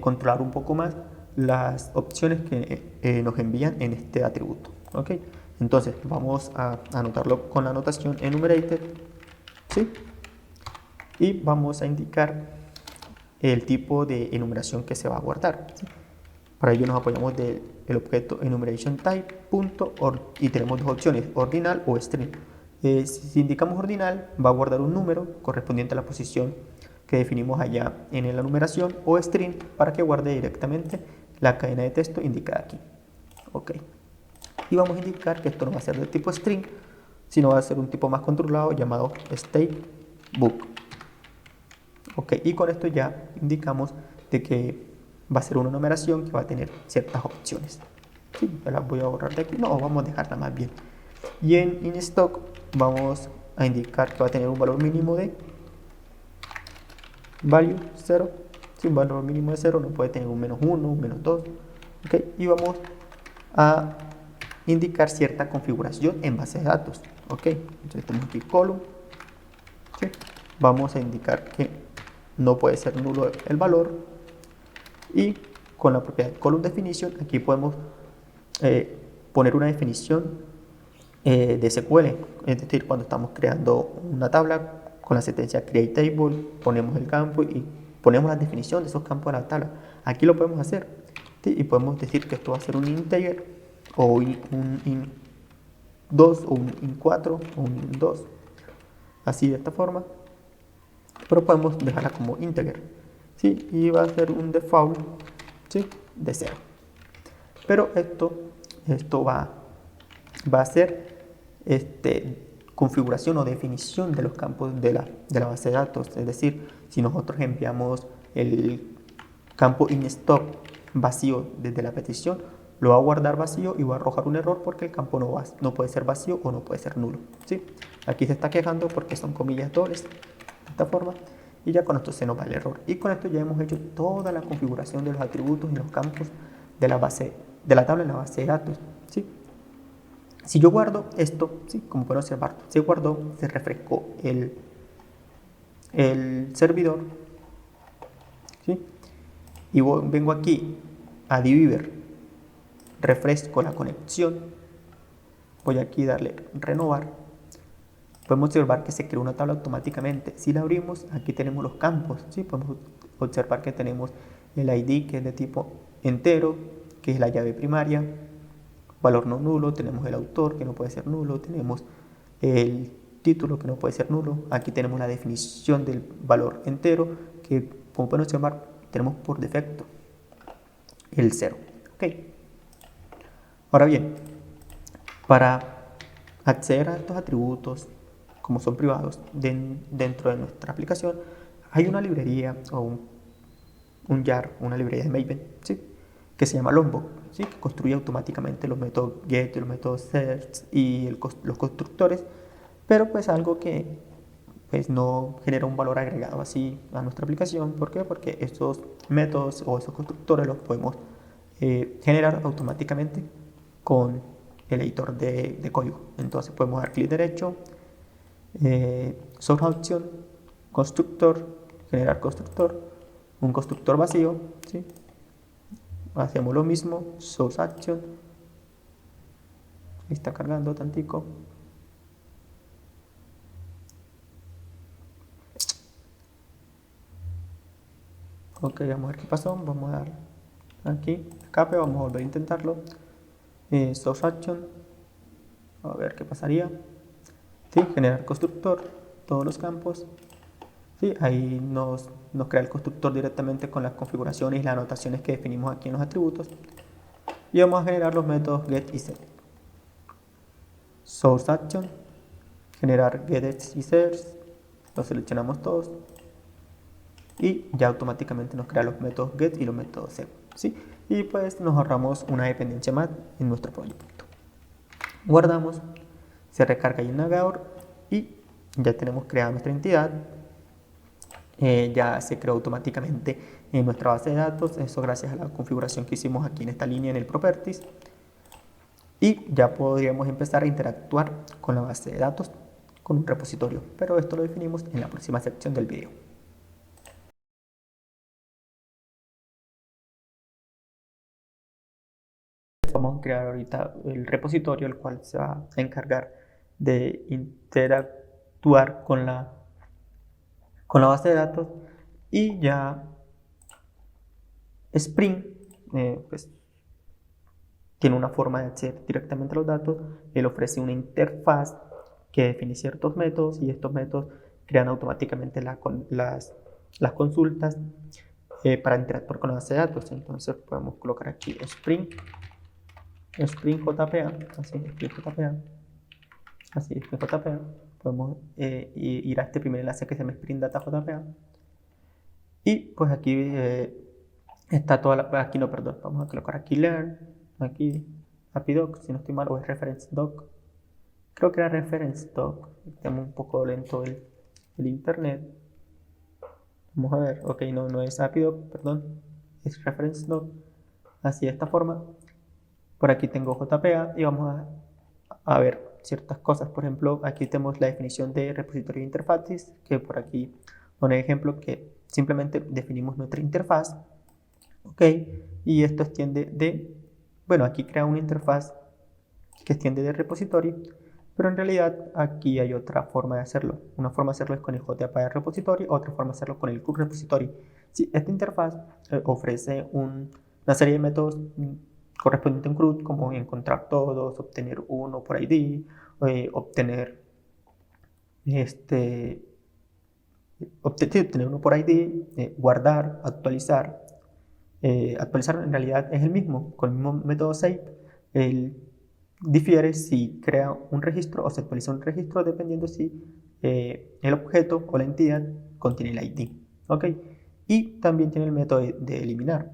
controlar un poco más las opciones que nos envían en este atributo. Ok, entonces vamos a anotarlo con la anotación enumerated, ¿sí? Y vamos a indicar el tipo de enumeración que se va a guardar, ¿sí? Para ello nos apoyamos del objeto enumeration type y tenemos dos opciones, ordinal o string. Si indicamos ordinal, va a guardar un número correspondiente a la posición que definimos allá en la numeración, o string para que guarde directamente la cadena de texto indicada aquí. Ok, y vamos a indicar que esto no va a ser del tipo string, sino va a ser un tipo más controlado llamado statebook. Ok, y con esto ya indicamos de que va a ser una numeración que va a tener ciertas opciones. Sí, me las voy a borrar de aquí, no, vamos a dejarla más bien. Y en inStock vamos a indicar que va a tener un valor mínimo de value 0. Si un valor mínimo de 0 no puede tener un -1, un -2. ¿Okay? Y vamos a indicar cierta configuración en base de datos. ¿Ok? Entonces tenemos aquí column. ¿Sí? Vamos a indicar que no puede ser nulo el valor. Y con la propiedad de column definition, aquí podemos poner una definición de SQL. Es decir, cuando estamos creando una tabla, con la sentencia create table, ponemos el campo y ponemos la definición de esos campos en la tabla. Aquí lo podemos hacer. ¿Sí? Y podemos decir que esto va a ser un integer, o un int2, o un int4, o un int2. Así de esta forma. Pero podemos dejarla como integer. ¿Sí? Y va a ser un default, ¿sí? De 0. Pero esto va a ser configuración o definición de los campos de la base de datos. Es decir, si nosotros enviamos el campo inStock vacío desde la petición, lo va a guardar vacío y va a arrojar un error porque el campo no puede ser vacío o no puede ser nulo. ¿Sí? Aquí se está quejando porque son comillas dobles, de esta forma, y ya con esto se nos va el error. Y con esto ya hemos hecho toda la configuración de los atributos y los campos de la tabla en la base de datos. ¿Sí? Si yo guardo esto, ¿sí? Como pueden observar, se guardó, se refrescó el servidor, ¿sí? Y vengo aquí a Dbeaver, refresco la conexión, voy aquí a darle renovar. Podemos observar que se creó una tabla automáticamente. Si la abrimos, aquí tenemos los campos, ¿sí? Podemos observar que tenemos el ID, que es de tipo entero, que es la llave primaria, valor no nulo, tenemos el autor, que no puede ser nulo, tenemos el título, que no puede ser nulo. Aquí tenemos la definición del valor entero, que como pueden observar, tenemos por defecto el 0. Ok. Ahora bien, para acceder a estos atributos, como son privados, dentro de nuestra aplicación, hay una librería o un jar, una librería de Maven, ¿sí? Que se llama Lombok, ¿sí? Que construye automáticamente los métodos get, los métodos search y los constructores, pero pues algo que pues no genera un valor agregado así a nuestra aplicación. ¿Por qué? Porque estos métodos o esos constructores los podemos generar automáticamente con el editor de código. Entonces podemos dar clic derecho, source action, constructor, generar constructor, un constructor vacío, ¿sí? Hacemos lo mismo, source action, está cargando tantico. Ok, vamos a ver qué pasó, vamos a dar aquí, escape, vamos a volver a intentarlo. Source action, a ver qué pasaría. ¿Sí? Generar constructor, todos los campos. ¿Sí? Ahí nos crea el constructor directamente con las configuraciones y las anotaciones que definimos aquí en los atributos. Y vamos a generar los métodos get y set. Source action, generar get y search, los seleccionamos todos y ya automáticamente nos crea los métodos get y los métodos set, ¿sí? Y pues nos ahorramos una dependencia más en nuestro proyecto. Guardamos, se recarga ahí el navegador y ya tenemos creada nuestra entidad. Ya se creó automáticamente en nuestra base de datos, eso gracias a la configuración que hicimos aquí en esta línea en el properties. Y ya podríamos empezar a interactuar con la base de datos con un repositorio, pero esto lo definimos en la próxima sección del video. Vamos a crear ahorita el repositorio, el cual se va a encargar de interactuar con la base de datos. Y ya Spring pues, tiene una forma de acceder directamente a los datos. Él ofrece una interfaz que define ciertos métodos y estos métodos crean automáticamente las consultas para interactuar con la base de datos. Entonces podemos colocar aquí Spring JPA, así, Spring JPA, así, Spring JPA. Podemos ir a este primer enlace que se llama Spring Data JPA. Y pues aquí está toda la, aquí no, perdón, vamos a colocar aquí learn, aquí API-doc, si no estoy mal, o es reference doc, creo que era reference doc, tengo un poco lento el internet, vamos a ver, ok, no es API-doc, perdón, es reference doc, así de esta forma. Por aquí tengo JPA y vamos a ver ciertas cosas. Por ejemplo, aquí tenemos la definición de repositorio de interfaces, que por aquí pone ejemplo que simplemente definimos nuestra interfaz. Ok, y esto extiende bueno, aquí crea una interfaz que extiende de repository, pero en realidad aquí hay otra forma de hacerlo. Una forma de hacerlo es con el JPA repository, otra forma de hacerlo con el CRUD repository. Sí, esta interfaz ofrece una serie de métodos correspondientes a un CRUD, como encontrar todos, obtener uno por ID, obtener obtener uno por ID, guardar, actualizar. Actualizar en realidad es el mismo, con el mismo método save. El difiere si crea un registro o se actualiza un registro dependiendo si el objeto o la entidad contiene el ID. ¿Ok? Y también tiene el método de eliminar,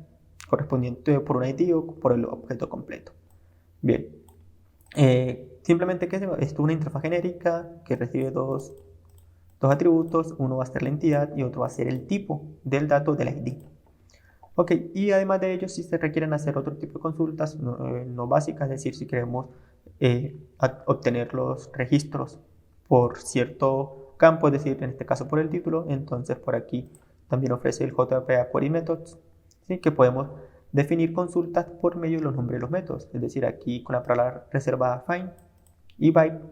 correspondiente por un ID o por el objeto completo. Bien. Simplemente que esto es una interfaz genérica que recibe dos atributos. Uno va a ser la entidad y otro va a ser el tipo del dato del ID. Ok, y además de ello, si se requieren hacer otro tipo de consultas no básicas, es decir, si queremos obtener los registros por cierto campo, es decir, en este caso por el título, entonces por aquí también ofrece el JPA Query Methods, ¿sí? Que podemos definir consultas por medio de los nombres de los métodos, es decir, aquí con la palabra reservada find y by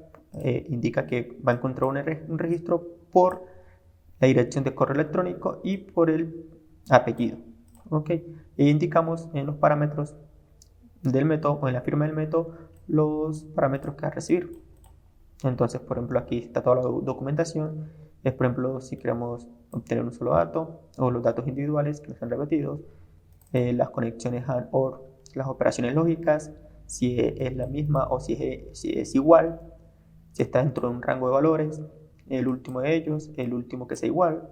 indica que va a encontrar un registro por la dirección de correo electrónico y por el apellido. ¿Ok? E indicamos en los parámetros del método o en la firma del método los parámetros que va a recibir. Entonces, por ejemplo, aquí está toda la documentación. Es, por ejemplo, si queremos obtener un solo dato o los datos individuales que no sean repetidos, las conexiones AND OR, las operaciones lógicas, si es la misma o si es igual, si está dentro de un rango de valores, el último de ellos, el último que sea igual.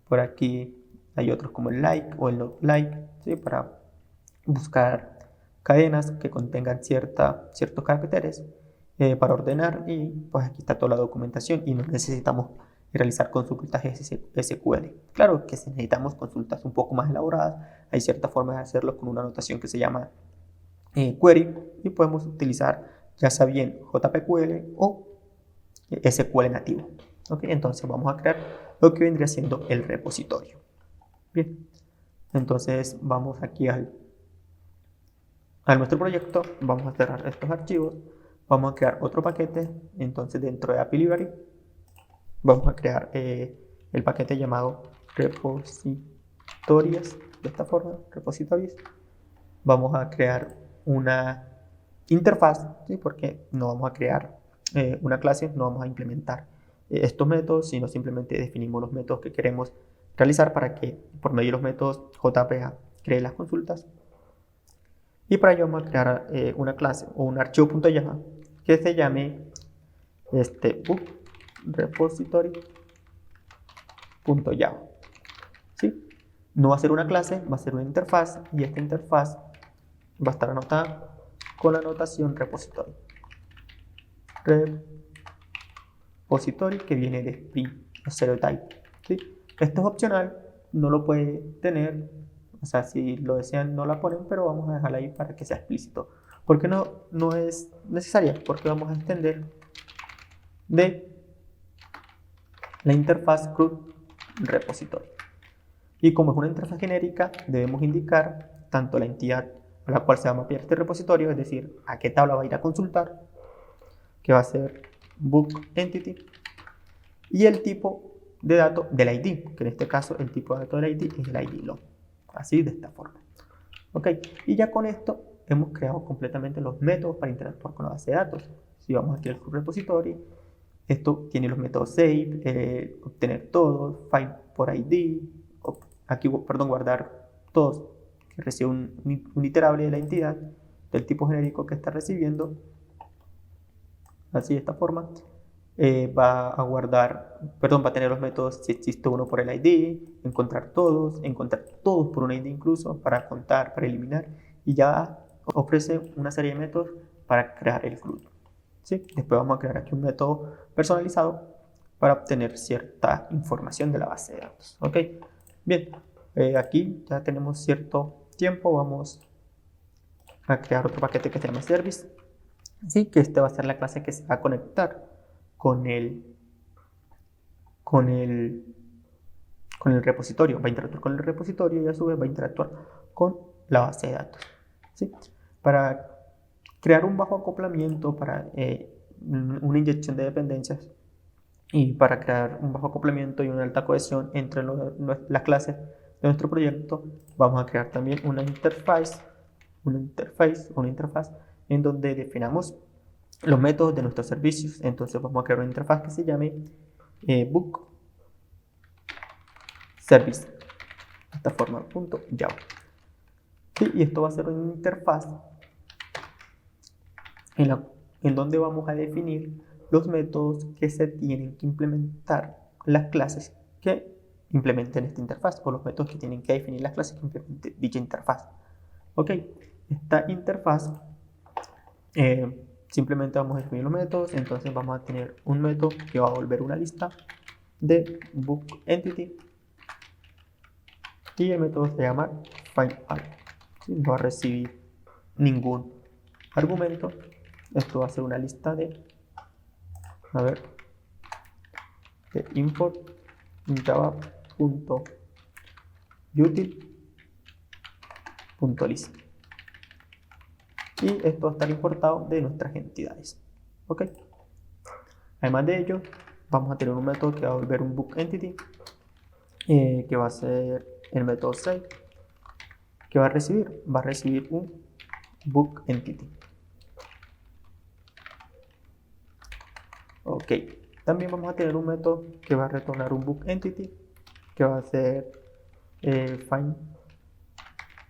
Por aquí hay otros como el like o el not like, ¿sí? Para buscar cadenas que contengan ciertos caracteres para ordenar, y pues aquí está toda la documentación y no necesitamos realizar consultas SQL. Claro que si necesitamos consultas un poco más elaboradas, hay ciertas formas de hacerlo con una notación que se llama query, y podemos utilizar ya sea bien JPQL o SQL nativo. ¿Okay? Entonces vamos a crear lo que vendría siendo el repositorio. Bien, entonces vamos aquí a nuestro proyecto, vamos a cerrar estos archivos, vamos a crear otro paquete. Entonces dentro de API Library vamos a crear el paquete llamado repositorios, de esta forma, repositorios. Vamos a crear una interfaz, ¿sí? Porque no vamos a crear una clase, no vamos a implementar estos métodos, sino simplemente definimos los métodos que queremos realizar para que por medio de los métodos JPA cree las consultas. Y para ello vamos a crear una clase o un archivo.java que se llame book repository.java. ¿Sí? No va a ser una clase, va a ser una interfaz, y esta interfaz va a estar anotada con la notación repository. Repository, que viene de Spring Stereotype. ¿Sí? Esto es opcional, no lo puede tener, o sea, si lo desean no la ponen, pero vamos a dejarla ahí para que sea explícito. ¿Por qué no es necesaria? Porque vamos a extender de la interfaz CRUD repository. Y como es una interfaz genérica, debemos indicar tanto la entidad a la cual se va a mapear este repositorio, es decir, a qué tabla va a ir a consultar, que va a ser book entity, y el tipo de dato del ID, que en este caso el tipo de dato del ID es el ID long, así de esta forma. Ok, y ya con esto hemos creado completamente los métodos para interactuar con la base de datos. Si vamos aquí al repository, esto tiene los métodos save, obtener todos, find por ID, aquí, perdón, guardar todos, que recibe un iterable de la entidad del tipo genérico que está recibiendo, así de esta forma. va a guardar, perdón, va a tener los métodos si existe uno por el ID, encontrar todos por un ID incluso, para contar, para eliminar, y ya ofrece una serie de métodos para crear el CRUD. ¿Sí? Después vamos a crear aquí un método personalizado para obtener cierta información de la base de datos. ¿Ok? Bien, aquí ya tenemos cierto tiempo, vamos a crear otro paquete que se llama service. Sí, que este va a ser la clase que se va a conectar con el repositorio, va a interactuar con el repositorio y a su vez va a interactuar con la base de datos. ¿Sí? Para crear un bajo acoplamiento, para una inyección de dependencias y para crear un bajo acoplamiento y una alta cohesión entre las clases de nuestro proyecto, vamos a crear también una interfaz en donde definamos los métodos de nuestros servicios. Entonces vamos a crear una interfaz que se llame book service, de esta forma, .java. ¿Sí? Y esto va a ser una interfaz en donde vamos a definir los métodos que se tienen que implementar, las clases que implementen esta interfaz, o los métodos que tienen que definir las clases que implementen dicha interfaz. Ok, esta interfaz simplemente vamos a definir los métodos. Entonces vamos a tener un método que va a volver una lista de book entity y el método se llama findAll. No va a recibir ningún argumento. Esto va a ser una lista de import java.util.list, y esto va a estar importado de nuestras entidades. Ok, además de ello vamos a tener un método que va a volver un book entity, que va a ser el método save, que va a recibir un book entity. Ok, también vamos a tener un método que va a retornar un book entity, que va a ser find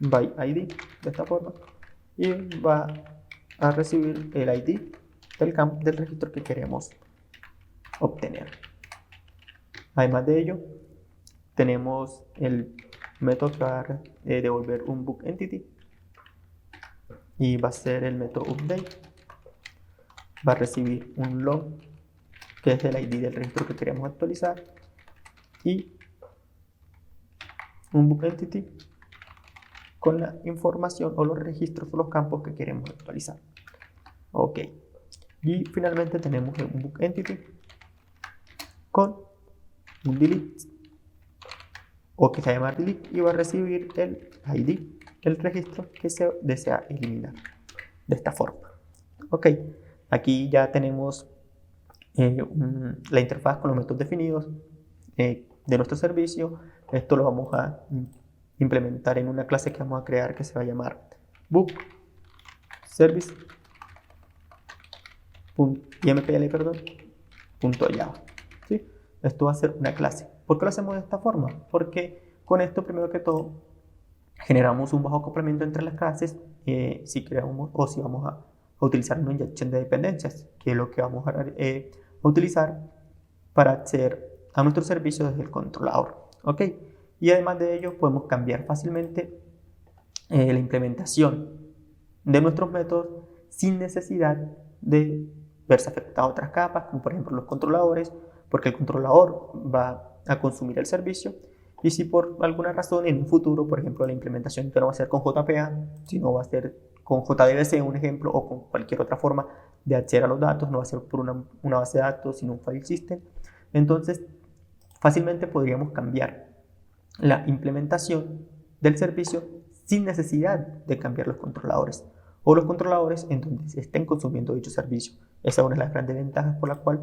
by ID, de esta forma, y va a recibir el ID del registro que queremos obtener. Además de ello, tenemos el método que va a devolver un book entity, y va a ser el método update. Va a recibir un log, que es el ID del registro que queremos actualizar, y un book entity con la información o los registros o los campos que queremos actualizar. Ok, y finalmente tenemos un book entity con un delete, o que se llama delete, y va a recibir el ID, el registro que se desea eliminar, de esta forma. Ok, aquí ya tenemos la interfaz con los métodos definidos de nuestro servicio. Esto lo vamos a implementar en una clase que vamos a crear, que se va a llamar book service .java. ¿Sí? Esto va a ser una clase. ¿Por qué lo hacemos de esta forma? Porque con esto, primero que todo, generamos un bajo acoplamiento entre las clases, si queremos o si vamos a utilizar una inyección de dependencias, que es lo que vamos a utilizar para acceder a nuestro servicio desde el controlador. ¿Ok? Y además de ello, podemos cambiar fácilmente la implementación de nuestros métodos sin necesidad de verse afectado a otras capas, como por ejemplo los controladores, porque el controlador va a consumir el servicio. Y si por alguna razón en un futuro, por ejemplo, la implementación ya no va a ser con JPA, sino va a ser con JDBC, un ejemplo, o con cualquier otra forma de acceder a los datos, no va a ser por una base de datos, sino un file system, entonces fácilmente podríamos cambiar la implementación del servicio sin necesidad de cambiar los controladores, o los controladores en donde se estén consumiendo dicho servicio. Esa es una de las grandes ventajas por la cual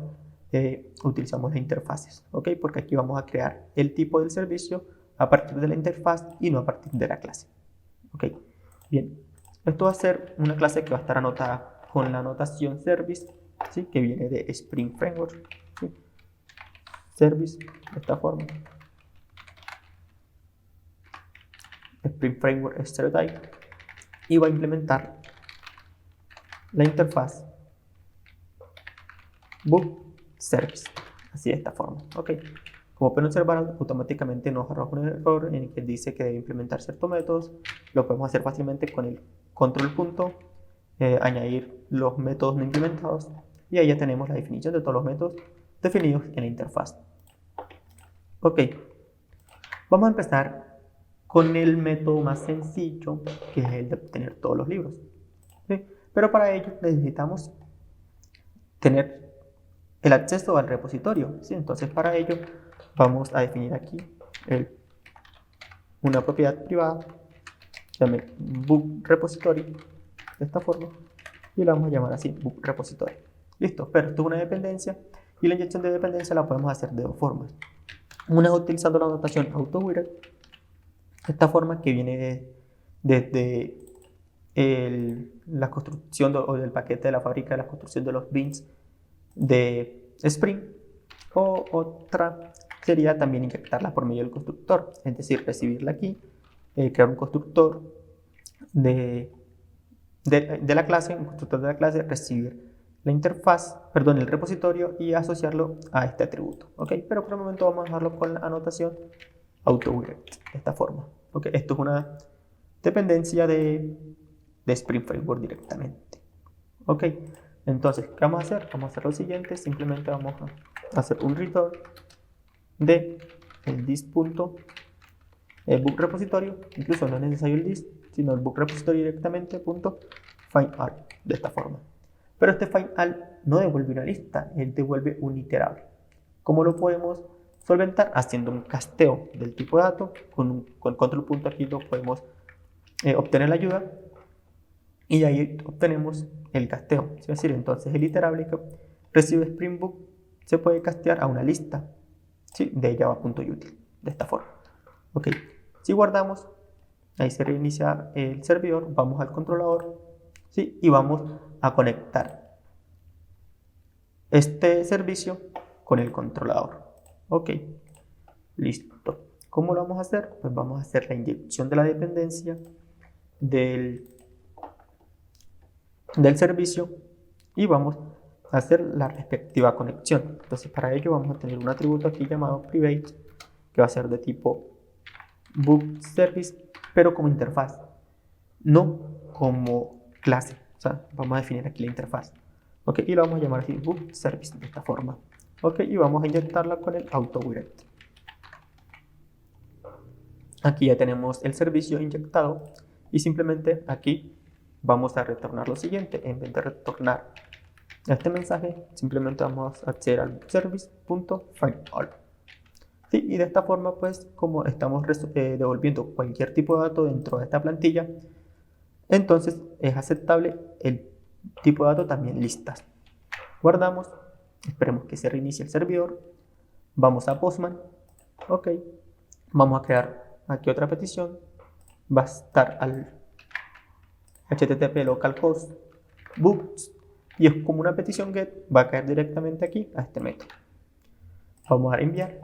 utilizamos las interfaces, ¿ok? Porque aquí vamos a crear el tipo del servicio a partir de la interfaz y no a partir de la clase, ¿ok? Bien, esto va a ser una clase que va a estar anotada con la notación service, ¿sí? Que viene de Spring Framework, ¿sí? Service, de esta forma. Spring Framework Stereotype, y va a implementar la interfaz book service, así de esta forma. Ok, como pueden observar, automáticamente nos arroja un error en el que dice que debe implementar ciertos métodos. Lo podemos hacer fácilmente con el control punto, añadir los métodos no implementados, y ahí ya tenemos la definición de todos los métodos definidos en la interfaz. Ok, vamos a empezar con el método más sencillo, que es el de obtener todos los libros. ¿Sí? Pero para ello necesitamos tener el acceso al repositorio. ¿Sí? Entonces para ello vamos a definir aquí una propiedad privada, llame book repository, de esta forma, y la vamos a llamar así, book repository. Listo, pero esto es una dependencia, y la inyección de dependencia la podemos hacer de dos formas. Una es utilizando la notación AutoWrite, esta forma que viene desde la construcción o del paquete de la fábrica de la construcción de los bins de Spring, o otra sería también inyectarla por medio del constructor, es decir, recibirla aquí, crear un constructor de la clase, un constructor de la clase, recibir la interfaz, perdón, el repositorio y asociarlo a este atributo. ¿Ok? Pero por el momento vamos a dejarlo con la anotación AutoWrite, de esta forma. ¿Ok? Esto es una dependencia de Spring Framework directamente. ¿Ok? Entonces, ¿qué vamos a hacer? Vamos a hacer lo siguiente, simplemente vamos a hacer un return de el dis.book repositorio, incluso no es necesario el dis, sino el book repository directamente, .findAll, de esta forma. Pero este findAll no devuelve una lista, él devuelve un iterable. ¿Cómo lo podemos solventar? Haciendo un casteo del tipo de dato, con control punto aquí lo podemos obtener la ayuda, y ahí obtenemos el casteo. Es decir, entonces el iterable que recibe Spring Book se puede castear a una lista, ¿sí?, de java.util, de esta forma. Ok, si guardamos, ahí se reinicia el servidor, vamos al controlador, ¿sí?, y vamos a conectar este servicio con el controlador. Ok, listo. ¿Cómo lo vamos a hacer? Pues vamos a hacer la inyección de la dependencia del servicio y vamos a hacer la respectiva conexión. Entonces para ello vamos a tener un atributo aquí llamado private, que va a ser de tipo book service, pero como interfaz, no como clase. O sea, vamos a definir aquí la interfaz. Ok, y lo vamos a llamar así, book service, de esta forma. Ok, y vamos a inyectarla con el AutoWrite. Aquí ya tenemos el servicio inyectado y simplemente aquí vamos a retornar lo siguiente. En vez de retornar este mensaje, simplemente vamos a acceder al service.findAll. ¿Sí? Y de esta forma, pues, como estamos devolviendo cualquier tipo de dato dentro de esta plantilla, entonces es aceptable el tipo de dato también listas. Guardamos, esperemos que se reinicie el servidor, vamos a Postman, ok, vamos a crear aquí otra petición, va a estar al http localhost books, y es como una petición get, va a caer directamente aquí a este método. Vamos a enviar,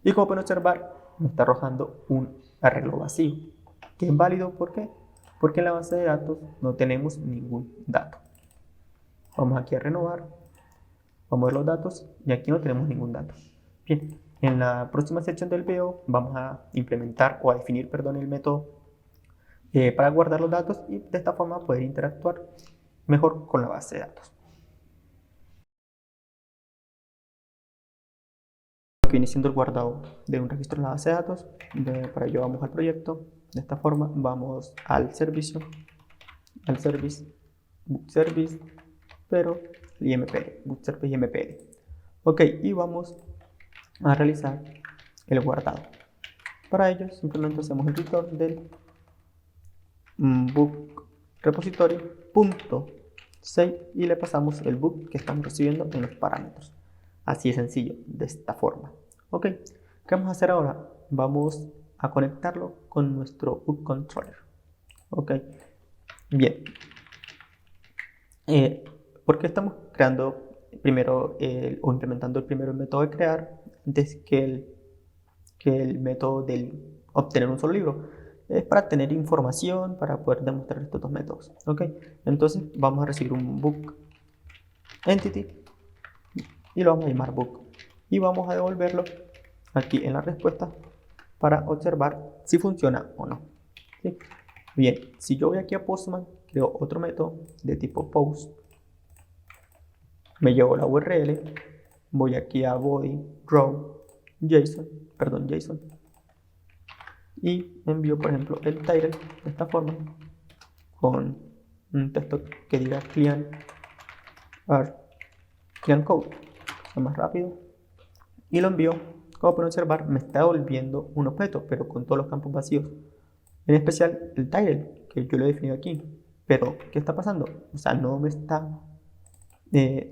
y como pueden observar, me está arrojando un arreglo vacío, que es válido. ¿Por qué? Porque en la base de datos no tenemos ningún dato. Vamos aquí a renovar, vamos a ver los datos, y aquí no tenemos ningún dato. Bien, en la próxima sección del video vamos a implementar o a definir, perdón, el método para guardar los datos y de esta forma poder interactuar mejor con la base de datos. Aquí viene siendo el guardado de un registro en la base de datos. Para ello vamos al proyecto, de esta forma vamos al servicio, al service, book service, pero IMPL, book service IMPL. Ok, y vamos a realizar el guardado. Para ello simplemente hacemos el return del book repository .save y le pasamos el book que estamos recibiendo en los parámetros. Así de sencillo, de esta forma. Ok, ¿qué vamos a hacer ahora? Vamos a conectarlo con nuestro book controller. Ok, bien. ¿Por qué estamos creando primero o implementando el primero método de crear antes que el método del obtener un solo libro? Es para tener información, para poder demostrar estos dos métodos. Ok, entonces vamos a recibir un book entity y lo vamos a llamar book. Y vamos a devolverlo aquí en la respuesta para observar si funciona o no. ¿Sí? Bien, si yo voy aquí a Postman, creo otro método de tipo post, me llevo la URL, voy aquí a body row JSON y envío por ejemplo el title de esta forma con un texto que diga client code, es más rápido, y lo envío. Como pueden observar, me está devolviendo un objeto, pero con todos los campos vacíos, en especial el title que yo lo he definido aquí. Pero ¿qué está pasando? O sea, no me está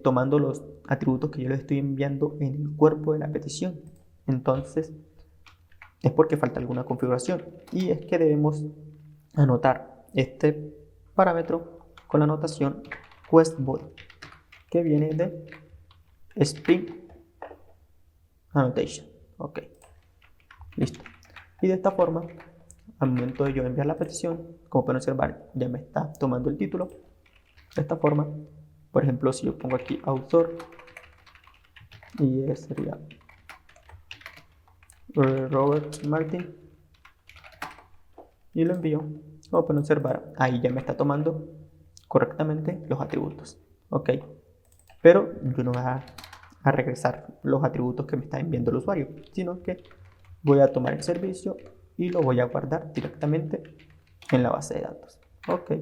tomando los atributos que yo le estoy enviando en el cuerpo de la petición. Entonces es porque falta alguna configuración, y es que debemos anotar este parámetro con la anotación questBody, que viene de Spring Annotation. Ok, listo. Y de esta forma, al momento de yo enviar la petición, como pueden observar, ya me está tomando el título. De esta forma, por ejemplo, si yo pongo aquí autor, y sería Robert Martin, y lo envío, como pueden observar, ahí ya me está tomando correctamente los atributos. Ok, pero yo no voy a regresar los atributos que me está enviando el usuario, sino que voy a tomar el servicio y lo voy a guardar directamente en la base de datos. Ok,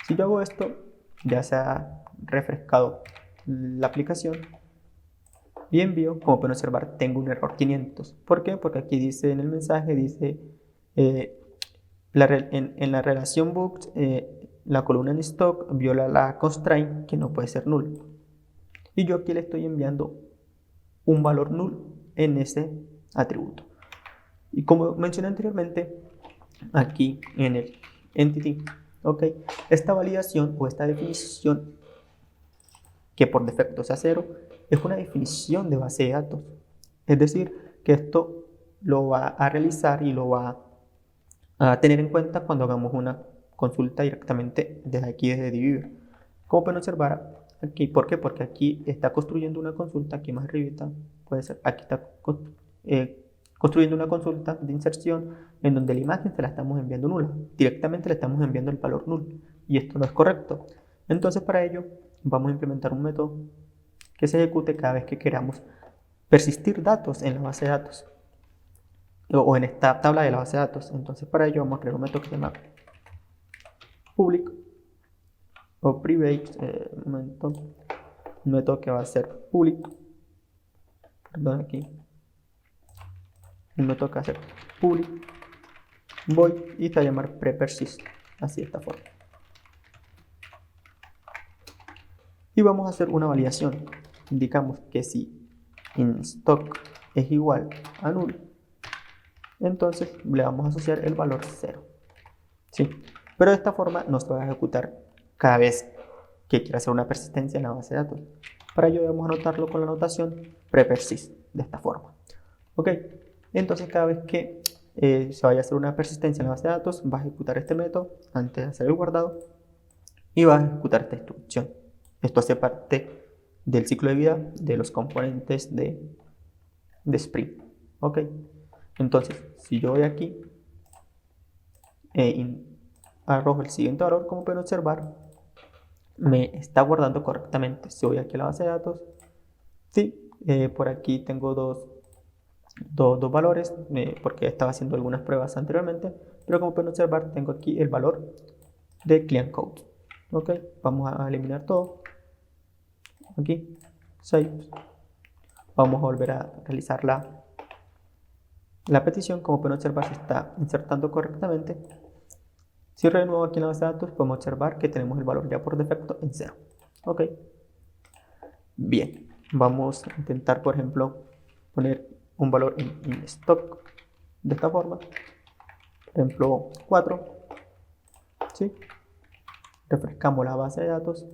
si yo hago esto, ya se ha refrescado la aplicación y envío. Como pueden observar, tengo un error 500. ¿Por qué? Porque aquí dice en el mensaje, dice en la relación booked, la columna en stock viola la constraint que no puede ser null. Y yo aquí le estoy enviando un valor null en ese atributo. Y como mencioné anteriormente, aquí en el entity, okay, esta validación o esta definición, que por defecto sea 0, es una definición de base de datos. Es decir, que esto lo va a realizar y lo va a tener en cuenta cuando hagamos una consulta directamente desde aquí, desde DBeaver. Como pueden observar aquí, ¿por qué? Porque aquí está construyendo una consulta, aquí más arribita, puede ser, aquí está construyendo una consulta de inserción en donde la imagen se la estamos enviando nula, directamente le estamos enviando el valor null, y esto no es correcto. Entonces, para ello vamos a implementar un método que se ejecute cada vez que queramos persistir datos en la base de datos o en esta tabla de la base de datos. Entonces, para ello vamos a crear un método que se llama public o private, un método que va a ser public, perdón, aquí un método que va a ser public void y se va a llamar prepersist, así de esta forma. Y vamos a hacer una validación. Indicamos que si inStock es igual a null, entonces le vamos a asociar el valor 0. ¿Sí? Pero de esta forma no se va a ejecutar cada vez que quiera hacer una persistencia en la base de datos. Para ello debemos anotarlo con la notación prepersist, de esta forma. Ok, entonces cada vez que se vaya a hacer una persistencia en la base de datos, va a ejecutar este método antes de hacer el guardado y va a ejecutar esta instrucción. Esto hace parte del ciclo de vida de los componentes de Spring. Ok, entonces si yo voy aquí arrojo el siguiente valor, como pueden observar, me está guardando correctamente. Si voy aquí a la base de datos, sí, por aquí tengo dos valores, porque estaba haciendo algunas pruebas anteriormente, pero como pueden observar, tengo aquí el valor de client code. Ok, vamos a eliminar todo. Aquí, save. Vamos a volver a realizar la petición. Como pueden observar, se está insertando correctamente. Si renuevo aquí en la base de datos, podemos observar que tenemos el valor ya por defecto en 0. Ok, bien, vamos a intentar, por ejemplo, poner un valor en stock de esta forma, por ejemplo 4. ¿Sí? Refrescamos la base de datos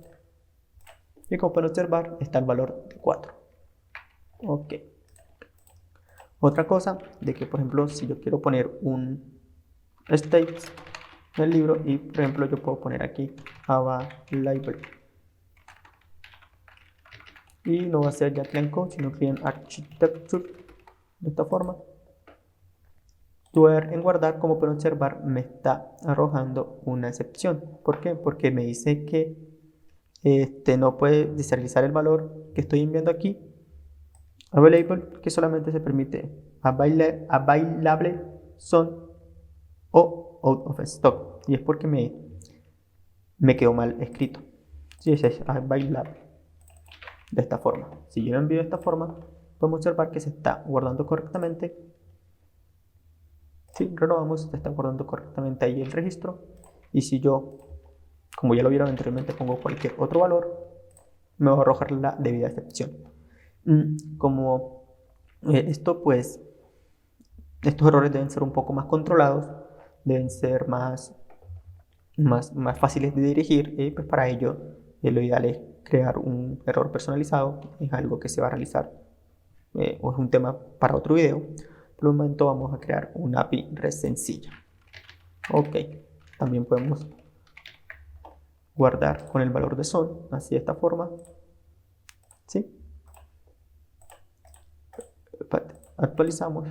y como pueden observar está el valor de 4. Ok, otra cosa de que, por ejemplo, si yo quiero poner un state en el libro, y por ejemplo yo puedo poner aquí Ava Library, y no va a ser ya Client Code, sino Client Architecture, de esta forma. En guardar, como pueden observar, me está arrojando una excepción. ¿Por qué? Porque me dice que no puede deserializar el valor que estoy enviando aquí, available, que solamente se permite available son o out of stock, y es porque me quedó mal escrito. Si es available de esta forma, si yo lo envío de esta forma, podemos observar que se está guardando correctamente. Si renovamos, se está guardando correctamente ahí el registro, y si yo, como ya lo vieron anteriormente, pongo cualquier otro valor, me va a arrojar la debida excepción. Como esto, pues, estos errores deben ser un poco más controlados, deben ser más fáciles de dirigir, y pues para ello lo ideal es crear un error personalizado. Es algo que se va a realizar, o es un tema para otro video. Por el momento vamos a crear una API REST sencilla. Ok, también podemos guardar con el valor de son, así de esta forma. ¿Sí? Actualizamos,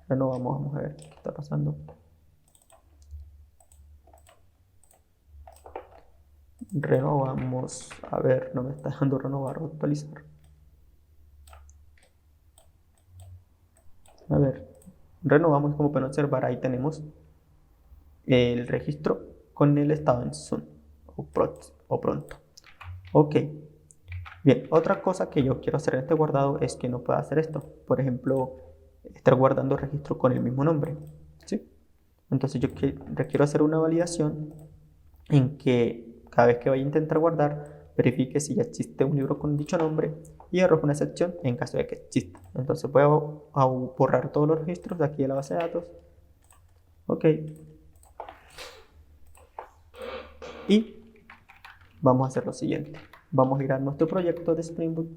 renovamos, vamos a ver qué está pasando. Renovamos, a ver, no me está dejando renovar o actualizar. A ver, renovamos, como pueden observar, ahí tenemos el registro con el estado en soon o pronto. Ok, bien, otra cosa que yo quiero hacer en este guardado es que no pueda hacer esto. Por ejemplo, estar guardando registro con el mismo nombre, ¿sí? Entonces yo requiero hacer una validación en que cada vez que vaya a intentar guardar, verifique si ya existe un libro con dicho nombre y arroje una excepción en caso de que exista. Entonces voy a borrar todos los registros de aquí de la base de datos. Ok. Y vamos a hacer lo siguiente. Vamos a ir a nuestro proyecto de Spring Boot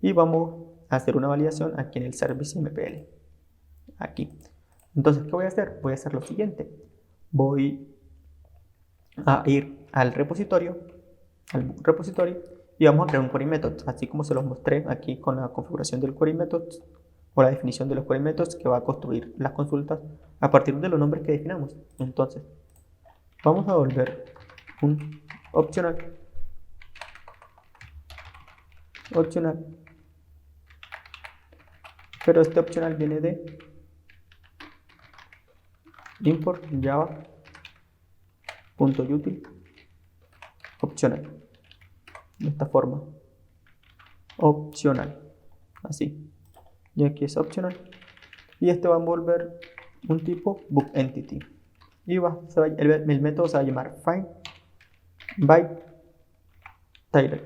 y vamos a hacer una validación aquí en el service MPL. Aquí. Entonces, ¿qué voy a hacer? Voy a hacer lo siguiente. Voy a ir al repositorio y vamos a crear un query method, así como se los mostré aquí con la configuración del query method o la definición de los query methods, que va a construir las consultas a partir de los nombres que definamos. Entonces, vamos a volver un opcional, pero este opcional viene de import java.util opcional, de esta forma, opcional, así, y aquí es opcional, y este va a envolver un tipo book entity, y el método se va a llamar find by title,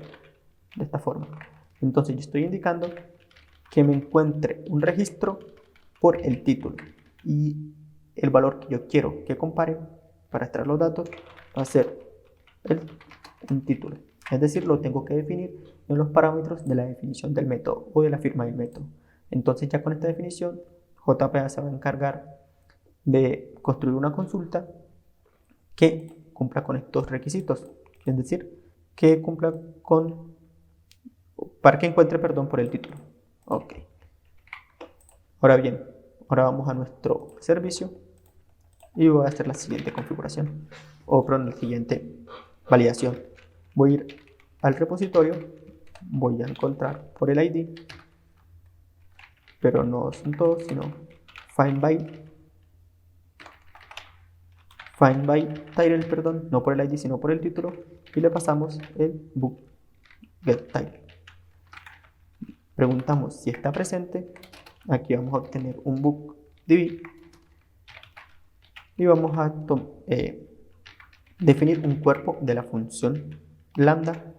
de esta forma. Entonces yo estoy indicando que me encuentre un registro por el título, y el valor que yo quiero que compare para extraer los datos va a ser un título, es decir, lo tengo que definir en los parámetros de la definición del método o de la firma del método. Entonces ya con esta definición, JPA se va a encargar de construir una consulta que cumpla con estos requisitos, es decir, que cumpla para que encuentre, perdón, por el título. Ok. Ahora bien, ahora vamos a nuestro servicio y voy a hacer la siguiente configuración, o perdón, la siguiente validación. Voy a ir al repositorio, voy a encontrar por el ID, pero no son todos, sino find by title, perdón, no por el ID, sino por el título, y le pasamos el book get title. Preguntamos si está presente. Aquí vamos a obtener un book DB y vamos a definir un cuerpo de la función lambda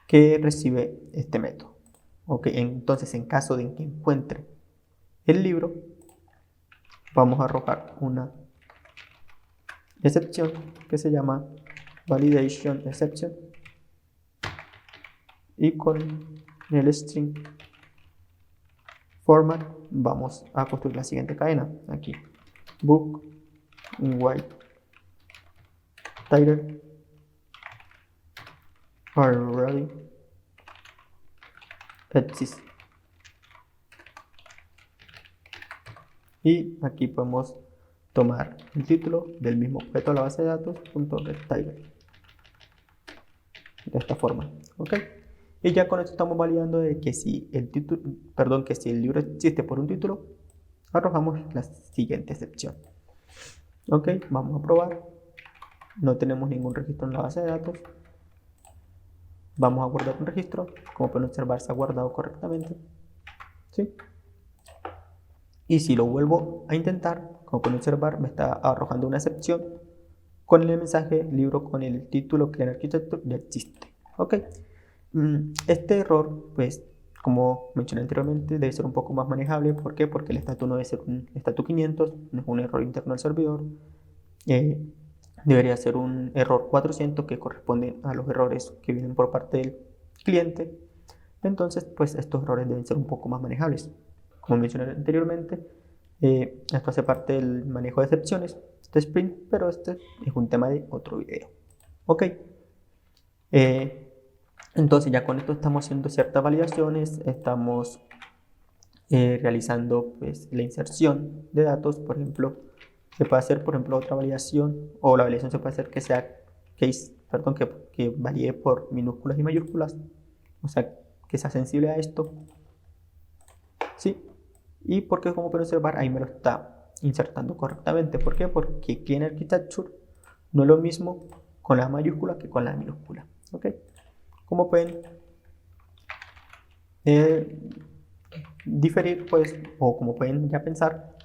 que recibe este método. Ok, entonces en caso de que encuentre el libro, vamos a arrojar una excepción que se llama validation exception, y con el string format vamos a construir la siguiente cadena. Aquí book white title are ready exist. Y aquí podemos tomar el título del mismo objeto de la base de datos, .getTitle, de esta forma, ¿ok? Y ya con esto estamos validando de que si el título, perdón, que si el libro existe por un título, arrojamos la siguiente excepción. Ok, vamos a probar. No tenemos ningún registro en la base de datos. Vamos a guardar un registro. Como pueden observar, se ha guardado correctamente. ¿Sí? Y si lo vuelvo a intentar, como pueden observar, me está arrojando una excepción con el mensaje libro con el título Clean Architecture ya existe. Ok. Este error, pues, como mencioné anteriormente, debe ser un poco más manejable. ¿Por qué? Porque el estatus no debe ser un estatus 500, no es un error interno al servidor. Debería ser un error 400 que corresponde a los errores que vienen por parte del cliente. Entonces, pues estos errores deben ser un poco más manejables. Como mencioné anteriormente, esto hace parte del manejo de excepciones de Spring, pero este es un tema de otro video. Ok. Entonces ya con esto estamos haciendo ciertas validaciones, estamos realizando pues la inserción de datos. Por ejemplo, se puede hacer otra validación, o la validación se puede hacer que sea que valide por minúsculas y mayúsculas, o sea que sea sensible a esto, ¿sí? Y porque, como pueden observar, ahí me lo está insertando correctamente. ¿Por qué? Porque Clean Architecture no es lo mismo con la mayúscula que con la minúscula, ¿ok? Como pueden diferir, pues, o como pueden ya pensar,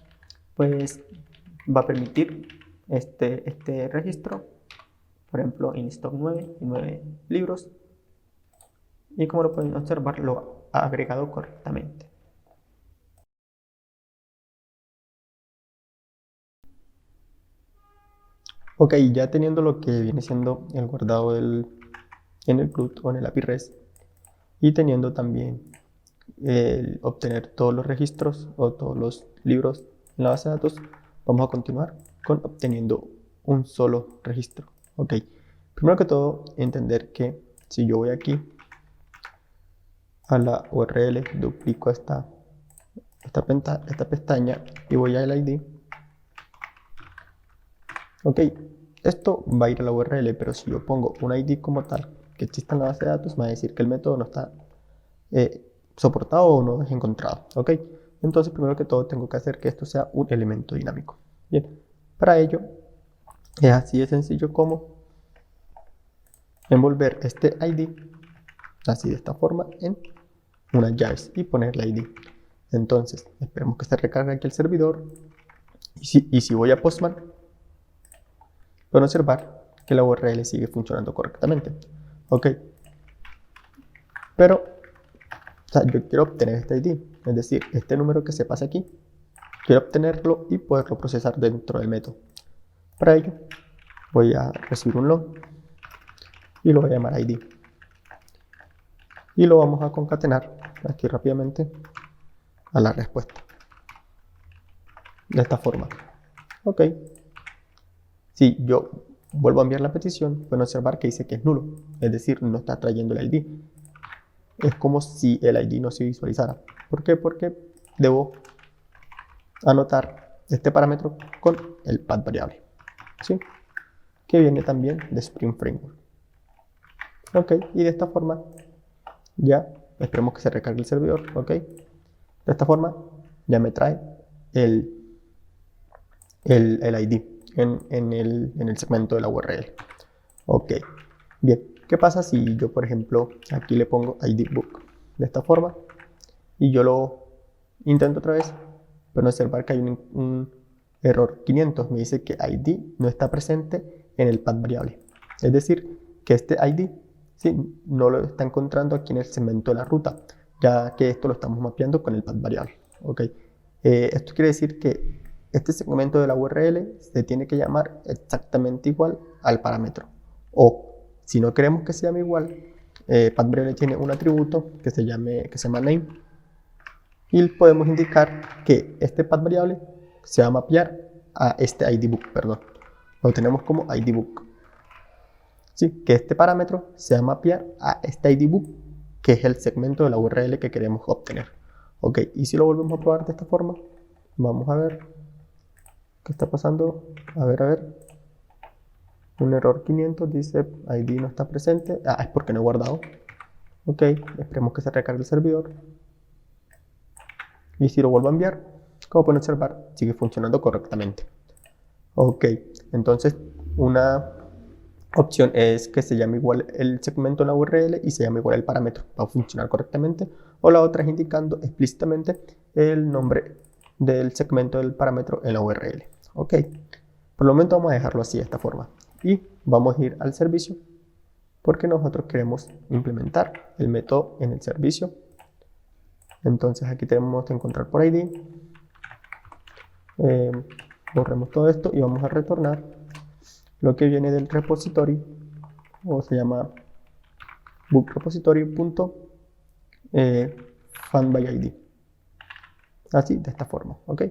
pues va a permitir este registro, por ejemplo, in stock 9 libros, y como lo pueden observar, lo ha agregado correctamente. Ok, ya teniendo lo que viene siendo el guardado en el CRUD o en el API REST, y teniendo también el obtener todos los registros o todos los libros en la base de datos, vamos a continuar con obteniendo un solo registro. Ok, primero que todo, entender que si yo voy aquí a la URL, duplico esta pestaña y voy al ID. Ok, esto va a ir a la URL, pero si yo pongo un ID como tal que exista en la base de datos, me va a decir que el método no está soportado o no es encontrado. Ok, entonces primero que todo tengo que hacer que esto sea un elemento dinámico. Bien, para ello es así de sencillo como envolver este ID, así de esta forma, en unas llaves y poner la ID. Entonces esperemos que se recargue aquí el servidor, y si voy a Postman, pueden observar que la URL sigue funcionando correctamente. Ok, pero yo quiero obtener este ID, es decir, este número que se pasa aquí, quiero obtenerlo y poderlo procesar dentro del método. Para ello voy a recibir un log y lo voy a llamar ID, y lo vamos a concatenar aquí rápidamente a la respuesta de esta forma. Ok, si yo vuelvo a enviar la petición, pueden observar que dice que es nulo, es decir, no está trayendo el ID. Es como si el ID no se visualizara. ¿Por qué? Porque debo anotar este parámetro con el path variable, ¿sí? Que viene también de Spring Framework. Ok, y de esta forma ya esperemos que se recargue el servidor. Ok, de esta forma ya me trae el ID en el segmento de la URL. Ok, bien, ¿qué pasa si yo, por ejemplo, aquí le pongo ID book de esta forma y yo lo intento otra vez? Pueden observar que hay un error 500, me dice que ID no está presente en el path variable, es decir, que este ID ¿sí? no lo está encontrando aquí en el segmento de la ruta, ya que esto lo estamos mapeando con el path variable. Ok, esto quiere decir que este segmento de la URL se tiene que llamar exactamente igual al parámetro, o si no queremos que se llame igual, path variable tiene un atributo que se llama name, y podemos indicar que este path variable se va a mapear a este IDBook, perdón, lo tenemos como IDBook. Sí, que este parámetro se va a mapear a este IDBook que es el segmento de la URL que queremos obtener. Ok, y si lo volvemos a probar de esta forma, vamos a ver qué está pasando. A ver. Un error 500 dice ID no está presente. Es porque no he guardado. Ok, esperemos que se recargue el servidor. Y si lo vuelvo a enviar, como pueden observar, sigue funcionando correctamente. Ok, entonces una opción es que se llame igual el segmento en la URL y se llame igual el parámetro para funcionar correctamente. O la otra es indicando explícitamente el nombre del segmento del parámetro en la URL. Ok, por el momento vamos a dejarlo así de esta forma. Y vamos a ir al servicio porque nosotros queremos implementar el método en el servicio. Entonces aquí tenemos que encontrar por ID. Borremos todo esto y vamos a retornar lo que viene del repository, o se llama book repository.fanbyid. Así, de esta forma, ¿ok?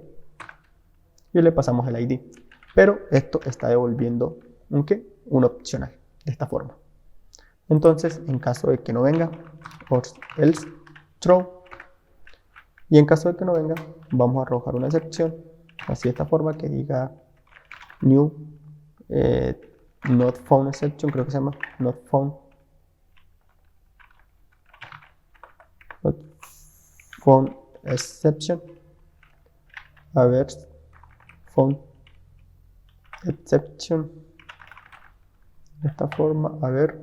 Y le pasamos el ID. Pero esto está devolviendo un ¿qué? Un opcional, de esta forma. Entonces, en caso de que no venga, or else throw. Y en caso de que no venga, vamos a arrojar una excepción, así de esta forma, que diga new not found exception, creo que se llama not found exception. A ver, found exception, de esta forma, a ver.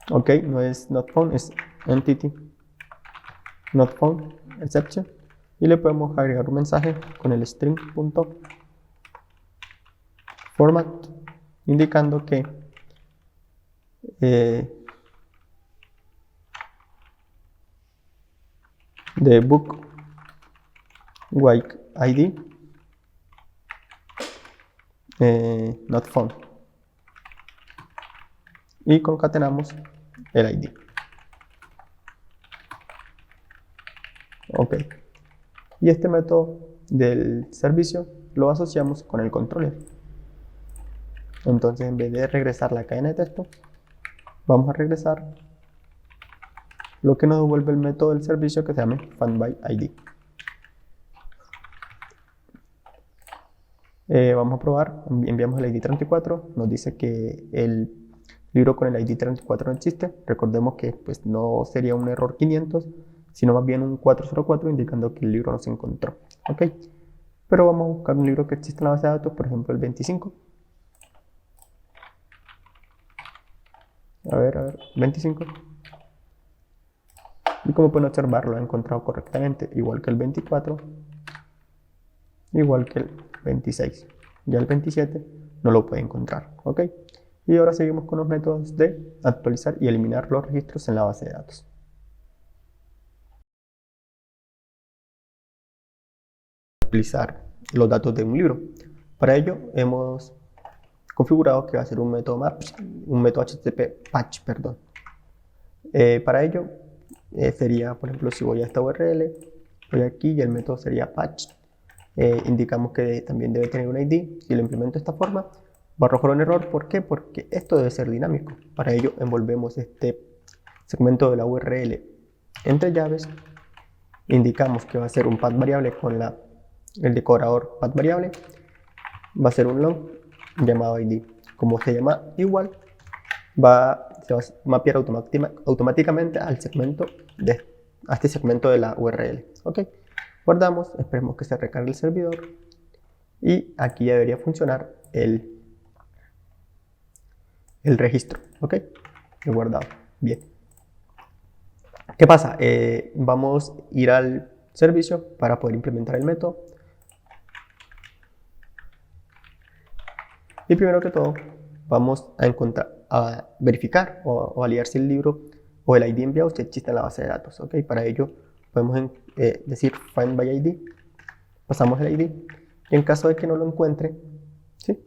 Ok, no es not found, es entity not found exception. Y le podemos agregar un mensaje con el string.format indicando que the book like ID not found, y concatenamos el ID. Ok, y este método del servicio lo asociamos con el controller. Entonces, en vez de regresar la cadena de texto, vamos a regresar lo que nos devuelve el método del servicio, que se llama fanbyid. Vamos a probar, enviamos el ID 34, nos dice que el libro con el ID 34 no existe. Recordemos que pues no sería un error 500, sino más bien un 404 indicando que el libro no se encontró. Ok, pero vamos a buscar un libro que existe en la base de datos, por ejemplo el 25. A ver, 25. Y como pueden observar, lo he encontrado correctamente, igual que el 24, igual que el 26. Ya el 27 no lo puede encontrar. Ok, y ahora seguimos con los métodos de actualizar y eliminar los registros en la base de datos. Actualizar los datos de un libro. Para ello hemos configurado que va a ser un método match, un método HTTP patch, perdón. Para ello sería, por ejemplo, si voy a esta URL, voy aquí y el método sería patch. Indicamos que también debe tener un ID. Si lo implemento de esta forma, va a arrojar un error. ¿Por qué? Porque esto debe ser dinámico. Para ello envolvemos este segmento de la URL entre llaves. Indicamos que va a ser un path variable con el decorador path variable. Va a ser un long llamado ID. Como se llama igual, se va a mapear automáticamente al segmento a este segmento de la URL. Ok, guardamos, esperemos que se recargue el servidor y aquí ya debería funcionar el registro. Ok, he guardado. Bien. ¿Qué pasa? Vamos a ir al servicio para poder implementar el método. Y primero que todo, vamos a verificar o validar si el libro o el ID enviado existe en la base de datos. ¿Ok? Para ello podemos decir find by ID, pasamos el ID y en caso de que no lo encuentre, ¿sí?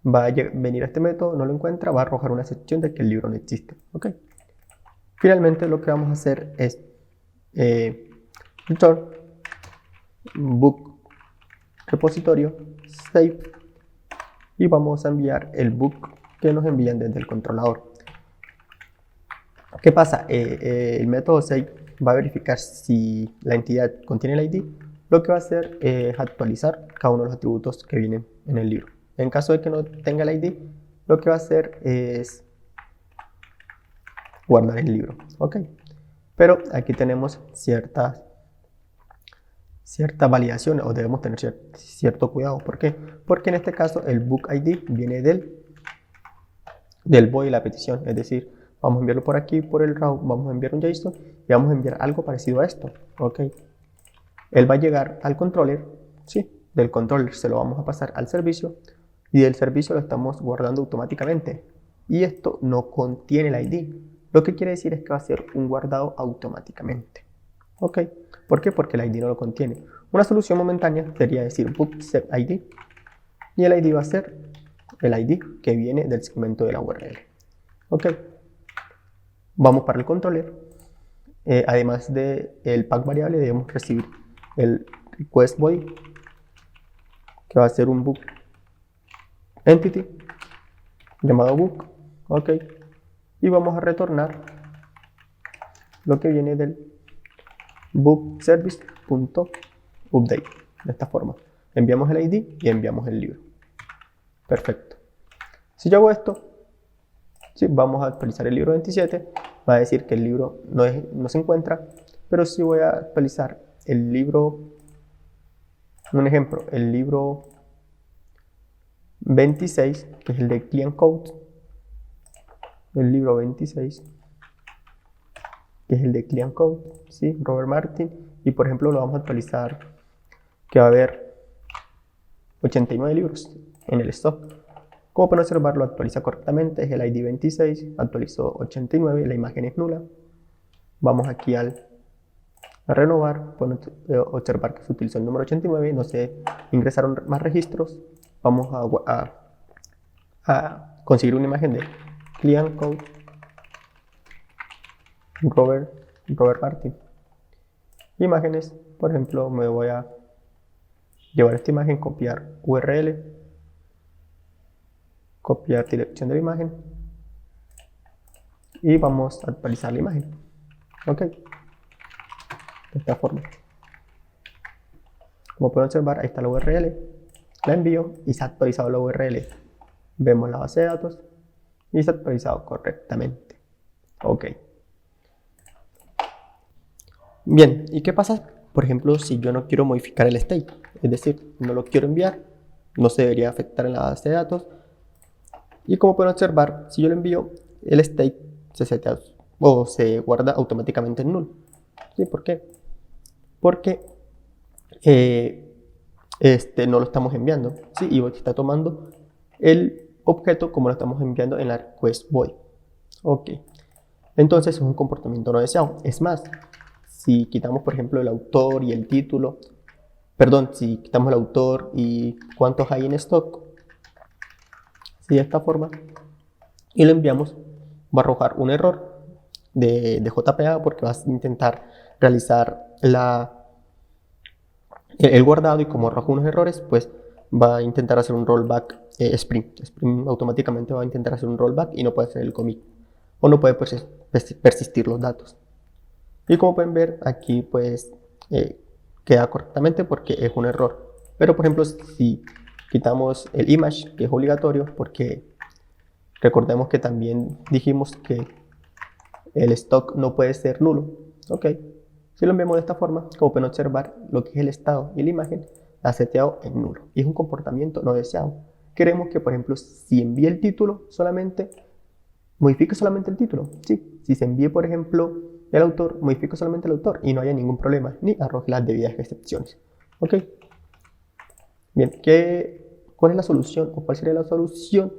Va a venir a este método, no lo encuentra, va a arrojar una excepción de que el libro no existe. ¿Ok? Finalmente lo que vamos a hacer es return book repositorio save y vamos a enviar el book que nos envían desde el controlador. ¿Qué pasa? El método SAVE va a verificar si la entidad contiene el ID. Lo que va a hacer es actualizar cada uno de los atributos que vienen en el libro. En caso de que no tenga el ID, lo que va a hacer es guardar el libro. ¿Ok? Pero aquí tenemos cierta validación, o debemos tener cierto cuidado. ¿Por qué? Porque en este caso el book ID viene del body de la petición. Es decir, vamos a enviarlo por aquí, por el route, vamos a enviar un JSON y vamos a enviar algo parecido a esto. ¿Ok? Él va a llegar al controller, ¿sí? Del controller se lo vamos a pasar al servicio y del servicio lo estamos guardando automáticamente. Y esto no contiene el ID. Lo que quiere decir es que va a ser un guardado automáticamente. ¿Ok? ¿Por qué? Porque el ID no lo contiene. Una solución momentánea sería decir book set ID y el ID va a ser el ID que viene del segmento de la URL. ¿Ok? Vamos para el controller. Además del pack variable debemos recibir el request body, que va a ser un book entity llamado book. Ok, y vamos a retornar lo que viene del book service.update. De esta forma enviamos el ID y enviamos el libro. Perfecto. Si yo hago esto, sí, vamos a actualizar el libro 27, va a decir que el libro no se encuentra, pero si voy a actualizar el libro, un ejemplo, el libro 26, que es el de Client Code, el libro 26, que es el de Client Code, ¿sí? Robert Martin, y por ejemplo lo vamos a actualizar, que va a haber 89 libros en el stock. Como pueden observar, lo actualiza correctamente, es el ID 26, actualizó 89, la imagen es nula. Vamos aquí a renovar, pueden observar que se utilizó el número 89, no se ingresaron más registros. Vamos a conseguir una imagen de Client Code Robert Martin. Imágenes, por ejemplo, me voy a llevar esta imagen, copiar URL, copiar dirección de la imagen y vamos a actualizar la imagen. Ok, de esta forma. Como pueden observar, ahí está la URL, la envío y se ha actualizado la URL. Vemos la base de datos y se ha actualizado correctamente. Ok. Bien, ¿y qué pasa, por ejemplo, si yo no quiero modificar el state? Es decir, no lo quiero enviar, no se debería afectar en la base de datos. Y como pueden observar, si yo lo envío, el state se setea o se guarda automáticamente en null. ¿Sí? ¿Por qué? Porque no lo estamos enviando, ¿sí? Y está tomando el objeto como lo estamos enviando en la request body. Ok. Entonces es un comportamiento no deseado. Es más, si quitamos por ejemplo el autor y el título, perdón, si quitamos el autor y cuántos hay en stock, de esta forma, y lo enviamos, va a arrojar un error de JPA porque vas a intentar realizar el guardado, y como arroja unos errores, pues va a intentar hacer un rollback Spring automáticamente va a intentar hacer un rollback y no puede hacer el commit o no puede persistir los datos. Y como pueden ver aquí pues queda correctamente porque es un error. Pero por ejemplo si quitamos el image, que es obligatorio porque recordemos que también dijimos que el stock no puede ser nulo. Ok, si lo enviamos de esta forma, como pueden observar, lo que es el estado y la imagen ha seteado en nulo y es un comportamiento no deseado. Queremos que por ejemplo si envíe el título solamente, modifique solamente el título. Sí, si se envíe por ejemplo el autor, modifique solamente el autor y no haya ningún problema, ni arroje las debidas excepciones. Ok, bien, ¿cuál es la solución o cuál sería la solución?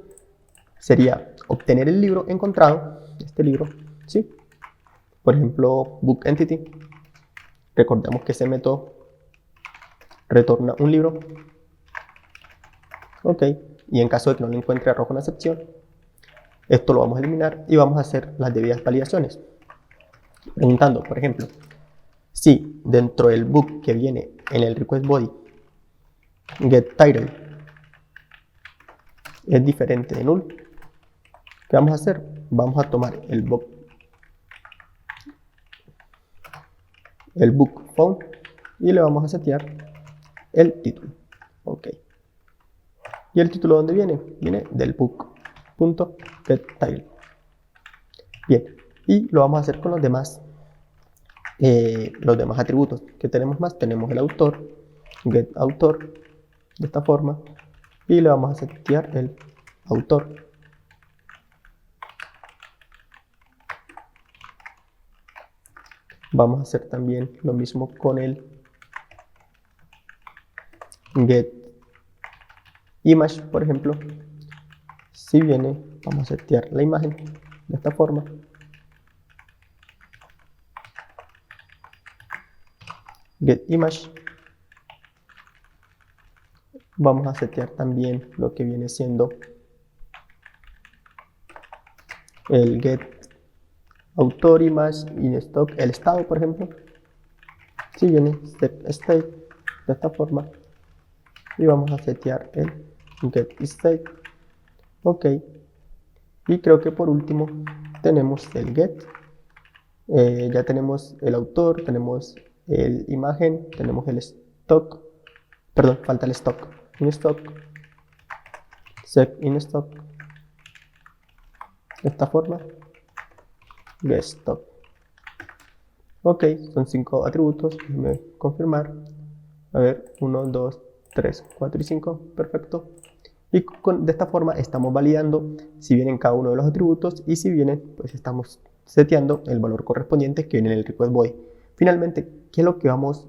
Sería obtener el libro encontrado, este libro, ¿sí? Por ejemplo, book entity. Recordemos que ese método retorna un libro. Ok, y en caso de que no lo encuentre, arroja una excepción. Esto lo vamos a eliminar y vamos a hacer las debidas validaciones. Preguntando, por ejemplo, si dentro del book que viene en el request body get title es diferente de null, ¿qué vamos a hacer? Vamos a tomar el book el book found y le vamos a setear el título. Ok. ¿Y el título dónde viene? Viene del book.getTitle. Bien, y lo vamos a hacer con los demás atributos que tenemos más. Tenemos el autor, getAutor, de esta forma, y le vamos a setear el autor. Vamos a hacer también lo mismo con el getImage, por ejemplo. Si viene, vamos a setear la imagen de esta forma. GetImage. Vamos a setear también lo que viene siendo el getAutorImage InStock, el estado, por ejemplo. Si viene setState de esta forma. Y vamos a setear el getState. Ok. Y creo que por último tenemos el get. Ya tenemos el autor, tenemos el imagen, tenemos el stock. Perdón, falta el stock. InStock. Set InStock. De esta forma. GetStock. Ok, son 5 atributos. Déjenme confirmar. A ver, 1, 2, 3, 4 y 5. Perfecto. Y de esta forma estamos validando si vienen cada uno de los atributos y si vienen, pues estamos seteando el valor correspondiente que viene en el request body. Finalmente, ¿qué es lo que vamos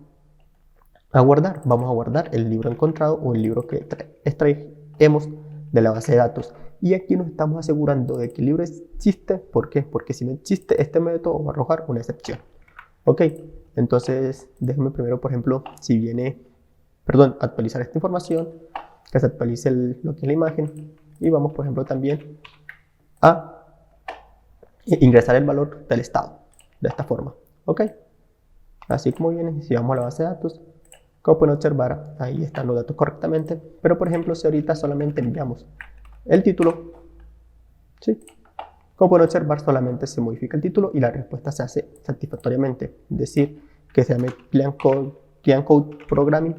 a guardar? Vamos a guardar el libro encontrado o el libro que extraemos de la base de datos. Y aquí nos estamos asegurando de que el libro existe. ¿Por qué? Porque si no existe, este método va a arrojar una excepción. Ok, entonces déjenme primero, por ejemplo, si viene, actualizar esta información, que se actualice lo que es la imagen, y vamos, por ejemplo, también a ingresar el valor del estado, de esta forma. Ok, así como viene. Si vamos a la base de datos, como pueden observar, ahí están los datos correctamente, pero por ejemplo, si ahorita solamente enviamos el título, ¿sí? Como pueden observar, solamente se modifica el título y la respuesta se hace satisfactoriamente. Es decir, que se llame Clean Code Programming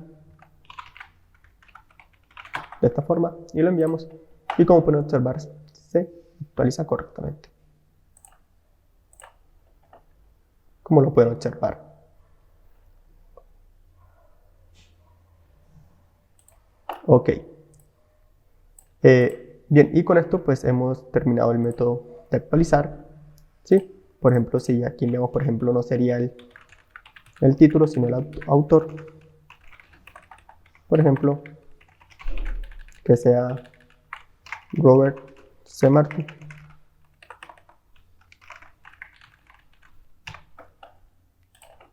de esta forma y lo enviamos. Y como pueden observar, se actualiza correctamente. Como lo pueden observar. Ok. Bien, y con esto pues hemos terminado el método de actualizar, ¿sí? Por ejemplo, si aquí leemos, por ejemplo, no sería el título, sino el autor. Por ejemplo, que sea Robert C. Martin.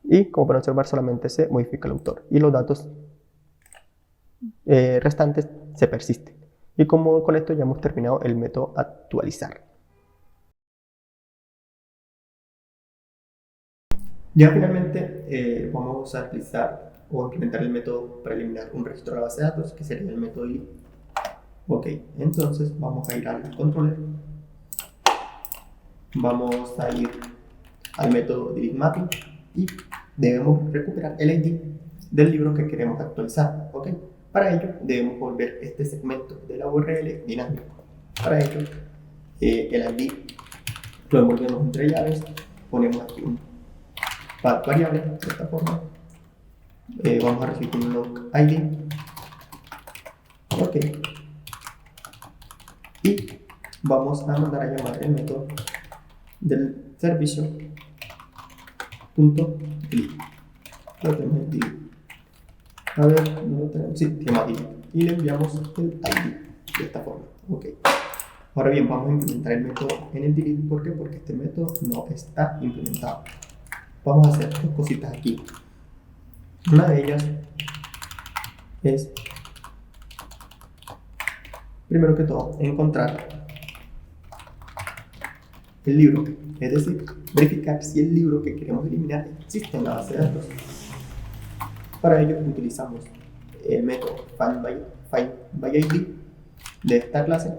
Y como pueden observar, solamente se modifica el autor y los datos restantes se persisten. Y como con esto ya hemos terminado el método actualizar. Ya finalmente vamos a utilizar o implementar el método para eliminar un registro de la base de datos, que sería el método delete. Ok, entonces vamos a ir al controller, vamos a ir al método delete mapping y debemos recuperar el ID del libro que queremos actualizar. Ok, para ello debemos volver este segmento de la URL dinámico. Para ello, el ID lo envolvemos entre llaves, ponemos aquí un path variable de esta forma. Vamos a recibir un log ID. Ok, y vamos a mandar a llamar el método del servicio .delete. Lo tenemos en delete. A ver, no lo tenemos. Sí, se llama delete. Y le enviamos el ID de esta forma. Ok. Ahora bien, vamos a implementar el método en el delete. ¿Por qué? Porque este método no está implementado. Vamos a hacer dos cositas aquí. Una de ellas es, primero que todo, encontrar el libro, es decir, verificar si el libro que queremos eliminar existe en la base de datos. Para ello utilizamos el método findById de esta clase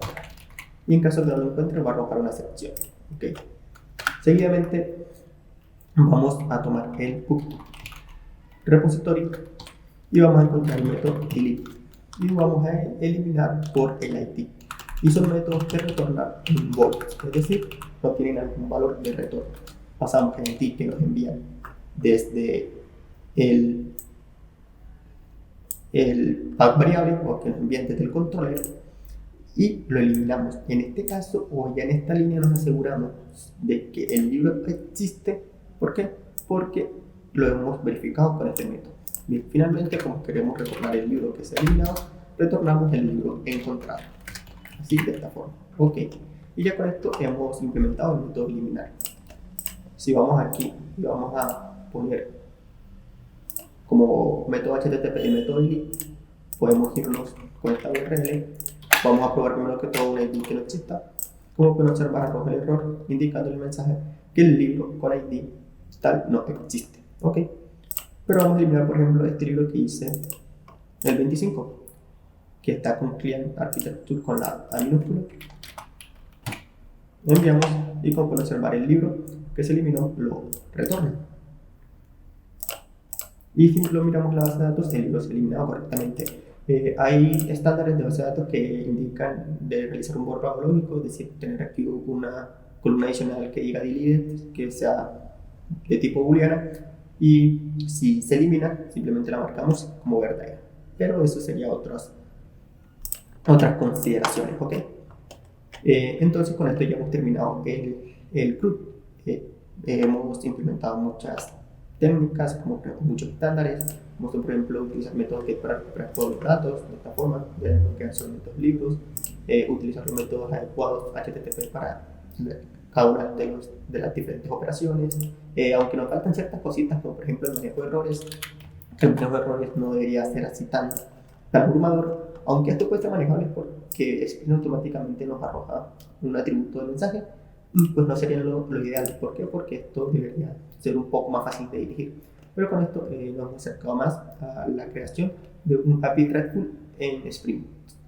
y en caso de no lo encuentre va a arrojar una excepción. Okay. Seguidamente vamos a tomar el book repository y vamos a encontrar el método delete y vamos a eliminar por el ID. Y son métodos que retornan un bool, es decir, no tienen algún valor de retorno. Pasamos al ID que nos envían desde el path variable o que nos envían desde el controller y lo eliminamos. En este caso o ya en esta línea nos aseguramos de que el libro existe. ¿Por qué? Porque lo hemos verificado con este método. Bien, finalmente, como queremos retornar el libro que se ha eliminado, retornamos el libro encontrado. Así, de esta forma. Ok. Y ya con esto hemos implementado el método eliminar. Si vamos aquí y vamos a poner como método HTTP el método delete, podemos irnos con esta URL. Vamos a probar primero que todo un ID que no exista. Como pueden observar, arroja el error indicando el mensaje que el libro con ID tal no existe. Ok. Pero vamos a eliminar, por ejemplo, este libro que hice el 25, que está con Client Architecture con la A minúscula. Lo enviamos y como pueden observar, el libro que se eliminó lo retorna. Y si lo miramos la base de datos, el libro se eliminado correctamente. Hay estándares de base de datos que indican de realizar un borrado lógico, es decir, tener aquí una columna adicional que diga delete, que sea de tipo booleana, y si se elimina, simplemente la marcamos como verdadera. Pero eso sería otras consideraciones, ¿ok? Entonces con esto ya hemos terminado el CRUD. Hemos implementado muchas técnicas, como muchos estándares, como son, por ejemplo, utilizar métodos GET para recuperar todos los datos de esta forma, de la creación de estos libros, utilizar los métodos adecuados HTTP para cada una de las diferentes operaciones, aunque nos faltan ciertas cositas, como por ejemplo el manejo de errores. El manejo de errores no debería ser así tan abrumador, aunque esto puede ser manejable porque Spring automáticamente nos arroja un atributo de mensaje, pues no sería lo ideal. ¿Por qué? Porque esto debería ser un poco más fácil de dirigir. Pero con esto nos hemos acercado más a la creación de un API RESTful en Spring Boot.